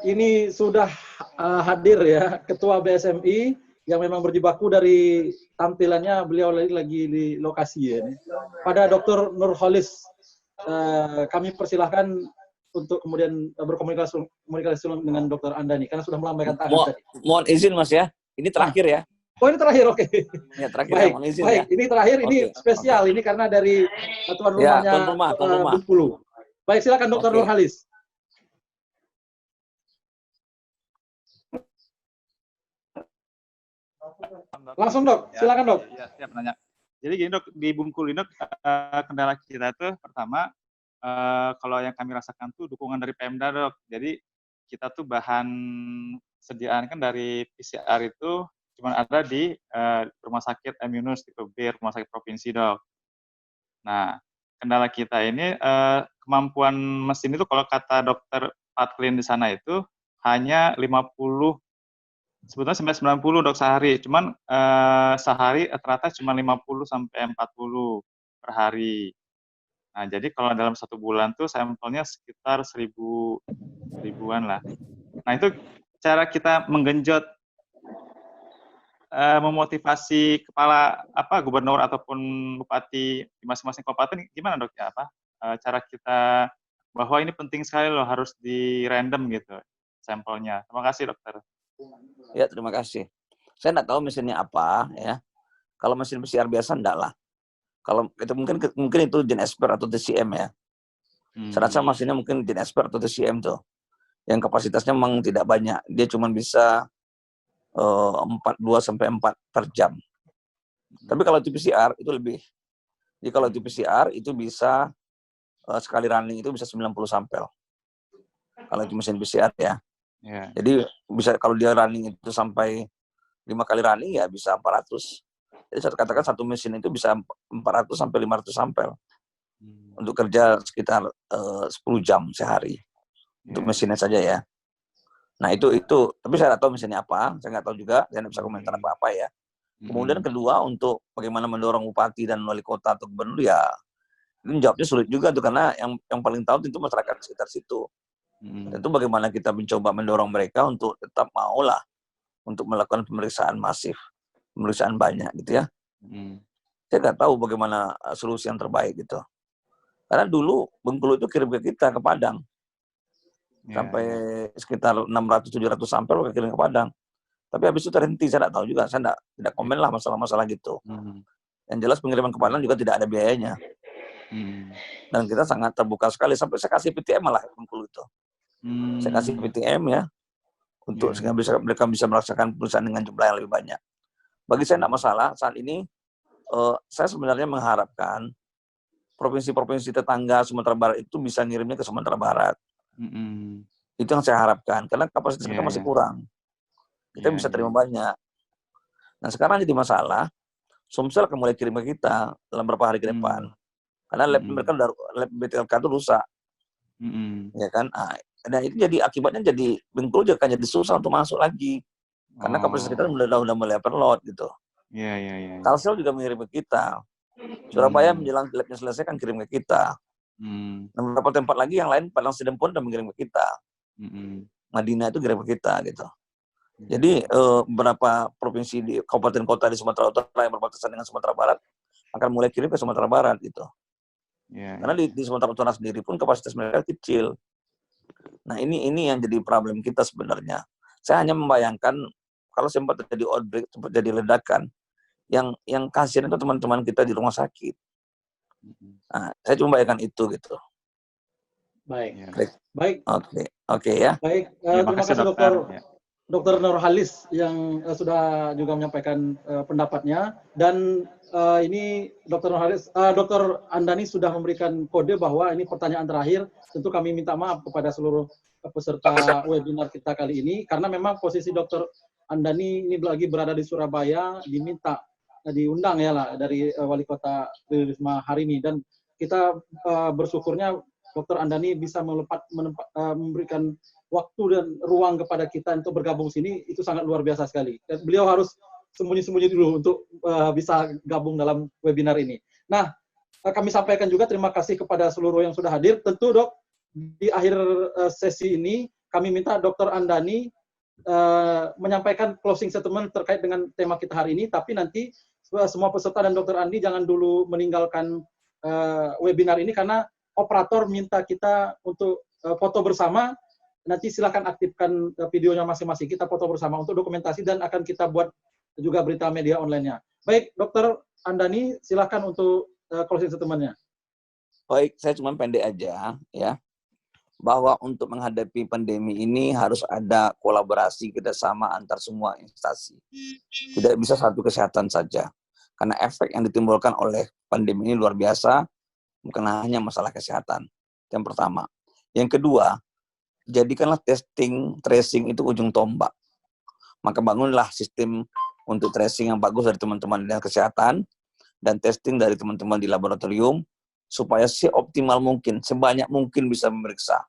ini sudah hadir ya Ketua BSMI yang memang berjibaku dari tampilannya, beliau lagi di lokasi ya. Pada Dr. Nurholis, kami persilahkan untuk kemudian berkomunikasi dengan Dr. Andani karena sudah melambaikan tangan tadi. Mohon izin Mas ya, ini terakhir ya. Oh ini terakhir, oke. Ya, terakhir baik, ya, mohon izin baik. ya. Ini terakhir, ini spesial, ini karena dari tuan rumahnya tuan rumah. Bengkulu. Baik, silakan Dr. Nurholis. Langsung Dok, silakan Dok. Ya, siap nanya. Jadi gini Dok, di Bengkulu ini kendala kita itu pertama, kalau yang kami rasakan tuh dukungan dari Pemda Dok. Jadi kita tuh bahan sediaan kan dari PCR itu cuma ada di Rumah Sakit M. Yunus tipe B, Rumah Sakit Provinsi Dok. Nah, kendala kita ini kemampuan mesin itu kalau kata dokter Patlin di sana itu hanya 50 sebetulnya sampai 90 dok sehari, cuman sehari rata-rata cuma 50 sampai 40 per hari. Nah, jadi kalau dalam 1 bulan tuh sampelnya sekitar 1000-an lah. Nah, itu cara kita menggenjot memotivasi kepala gubernur ataupun bupati di masing-masing kabupaten gimana dok ya cara kita bahwa ini penting sekali loh harus di random gitu sampelnya. Terima kasih dokter. Ya, terima kasih. Saya nggak tahu mesinnya apa ya. Kalau mesin PCR biasa enggak lah. Kalau itu mungkin itu GenExpert atau TCM ya. Saya rasa mesinnya mungkin GenExpert atau TCM tuh. Yang kapasitasnya memang tidak banyak. Dia cuma bisa 2 sampai 4 per jam. Tapi kalau itu PCR itu lebih. Jadi kalau itu PCR itu bisa sekali running itu bisa 90 sampel. Kalau itu mesin PCR ya. Yeah. Jadi bisa kalau dia running itu sampai 5 kali running ya bisa 400. Jadi saya katakan satu mesin itu bisa 400 sampai 500 sampel. Untuk kerja sekitar 10 jam sehari. Untuk mesinnya saja ya. Nah itu tapi saya nggak tahu mesinnya apa, saya nggak tahu juga, saya nggak bisa komentar apa-apa ya. Kemudian kedua untuk bagaimana mendorong bupati dan wali kota atau gubernur ya, ini jawabnya sulit juga tuh karena yang paling tahu tentu masyarakat sekitar situ. Tentu bagaimana kita mencoba mendorong mereka untuk tetap maulah untuk melakukan pemeriksaan masif, pemeriksaan banyak gitu ya. Saya nggak tahu bagaimana solusi yang terbaik gitu. Karena dulu Bengkulu itu kirim ke kita ke Padang. Sampai sekitar 600-700 sampel kirim ke Padang. Tapi habis itu terhenti, saya tidak tahu juga, saya tidak komen lah masalah-masalah gitu. Yang jelas pengiriman ke Padang juga tidak ada biayanya. Dan kita sangat terbuka sekali, sampai saya kasih PTM malah Bengkulu itu. Saya kasih PTM ya, untuk sehingga mereka bisa merasakan perusahaan dengan jumlah yang lebih banyak. Bagi saya tidak masalah, saat ini saya sebenarnya mengharapkan provinsi-provinsi tetangga Sumatera Barat itu bisa ngirimnya ke Sumatera Barat. Itu yang saya harapkan karena kapasitas kita masih kurang. Kita bisa terima banyak. Nah sekarang jadi masalah, Sumsel akan mulai kirim ke kita dalam beberapa hari ke depan. Karena lab mereka lab BTLK itu rusak, ya kan? Nah itu jadi akibatnya jadi Bengkulu juga akan jadi susah untuk masuk lagi karena kapasitas kita udah mulai overload gitu. Kalsel juga mengirim ke kita. Surabaya menjelang labnya selesai kan kirim ke kita. Nah, beberapa tempat lagi yang lain Padang Sidempon udah mengirim ke kita. Madinah itu kirim ke kita gitu. Jadi beberapa provinsi di kabupaten kota di Sumatera Utara yang berbatasan dengan Sumatera Barat akan mulai kirim ke Sumatera Barat gitu. Karena di Sumatera Utara sendiri pun kapasitas mereka kecil. Nah ini yang jadi problem kita sebenarnya. Saya hanya membayangkan kalau sempat terjadi outbreak, sempat terjadi ledakan, yang kasihan itu teman-teman kita di rumah sakit. Nah, saya cuma bayangkan itu gitu. Baik. Oke ya. Baik, terima kasih Dr. Nurhalis yang sudah juga menyampaikan pendapatnya dan ini Dr. Nurhalis, Dr. Andani sudah memberikan kode bahwa ini pertanyaan terakhir. Tentu kami minta maaf kepada seluruh peserta webinar kita kali ini karena memang posisi Dr. Andani ini lagi berada di Surabaya, diundang ya lah dari Wali Kota Tri Risma hari ini dan kita bersyukurnya Dr. Andani bisa memberikan waktu dan ruang kepada kita untuk bergabung sini itu sangat luar biasa sekali. Dan beliau harus sembunyi-sembunyi dulu untuk bisa gabung dalam webinar ini. Nah, kami sampaikan juga terima kasih kepada seluruh yang sudah hadir. Tentu dok, di akhir sesi ini kami minta Dr. Andani menyampaikan closing statement terkait dengan tema kita hari ini, tapi nanti semua peserta dan Dr. Andi jangan dulu meninggalkan webinar ini karena operator minta kita untuk foto bersama. Nanti silakan aktifkan videonya masing-masing, kita foto bersama untuk dokumentasi dan akan kita buat juga berita media online-nya. Baik, Dr. Andani, silakan untuk closing statement-nya. Baik, saya cuma pendek aja ya. Bahwa untuk menghadapi pandemi ini harus ada kolaborasi kerjasama antar semua instansi. Tidak bisa satu kesehatan saja. Karena efek yang ditimbulkan oleh pandemi ini luar biasa, bukan hanya masalah kesehatan. Yang pertama. Yang kedua, jadikanlah testing, tracing itu ujung tombak. Maka bangunlah sistem untuk tracing yang bagus dari teman-teman dinas kesehatan dan testing dari teman-teman di laboratorium supaya seoptimal mungkin, sebanyak mungkin bisa memeriksa.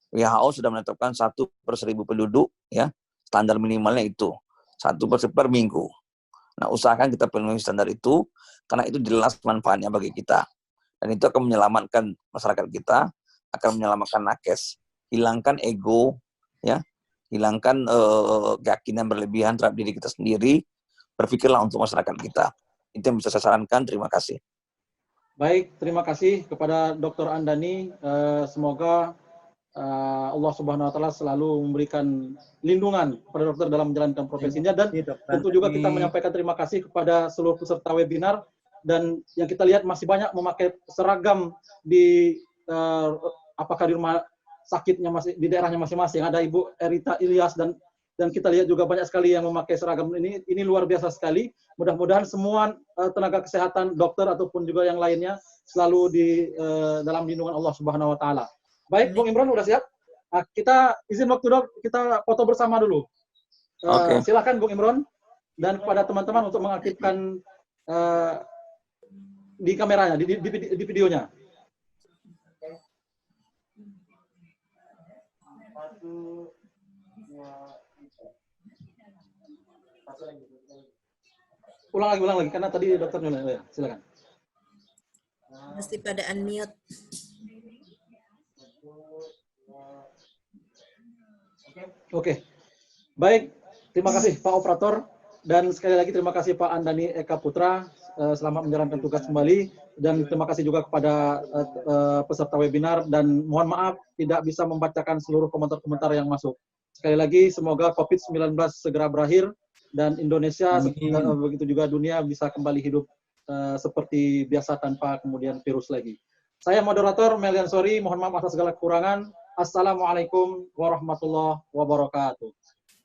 WHO sudah menetapkan 1/1000 penduduk, ya, Standar minimalnya itu 1 per minggu. Nah, usahakan kita penuhi standar itu karena itu jelas manfaatnya bagi kita. Dan itu akan menyelamatkan masyarakat kita, akan menyelamatkan nakes. Hilangkan ego, ya, hilangkan keyakinan berlebihan terhadap diri kita sendiri. Berpikirlah untuk masyarakat kita. Itu yang bisa saya sarankan. Terima kasih. Baik, terima kasih kepada Dr. Andani. Semoga Allah Subhanahu wa taala selalu memberikan lindungan kepada dokter dalam menjalankan profesinya, dan tentu juga kita menyampaikan terima kasih kepada seluruh peserta webinar, dan yang kita lihat masih banyak memakai seragam di apakah di rumah sakitnya masih di daerahnya masing-masing. Ada Ibu Erita Ilyas dan kita lihat juga banyak sekali yang memakai seragam ini luar biasa sekali. Mudah-mudahan semua tenaga kesehatan, dokter ataupun juga yang lainnya selalu di dalam lindungan Allah Subhanahu wa taala. Baik, Bung Imron udah siap? Nah, kita izin waktu dok, kita foto bersama dulu. Oke. Silakan Bung Imron dan kepada teman-teman untuk mengaktifkan di kameranya, di videonya. Ulang lagi, karena tadi dokter nyulang. Ya, silakan. Mesti pada unmute. Oke, baik. Terima kasih Pak Operator, dan sekali lagi terima kasih Pak Andani Eka Putra. Selamat menjalankan tugas kembali, dan terima kasih juga kepada peserta webinar, dan mohon maaf tidak bisa membacakan seluruh komentar-komentar yang masuk. Sekali lagi semoga COVID-19 segera berakhir dan Indonesia begitu juga dunia bisa kembali hidup seperti biasa tanpa kemudian virus lagi. Saya moderator Melian Sori, mohon maaf atas segala kekurangan. Assalamualaikum warahmatullahi wabarakatuh.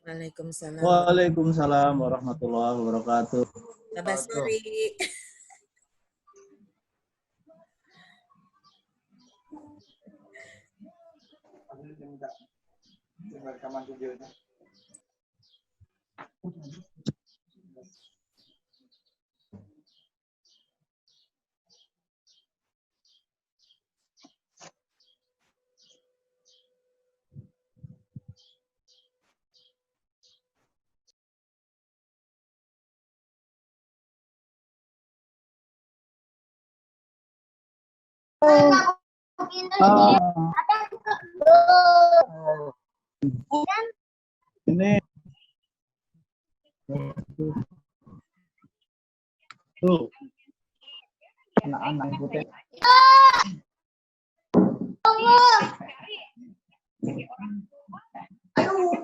Waalaikumsalam. Waalaikumsalam warahmatullahi wabarakatuh. Selamat sore. Ini tuh anak-anak putih. Aduh.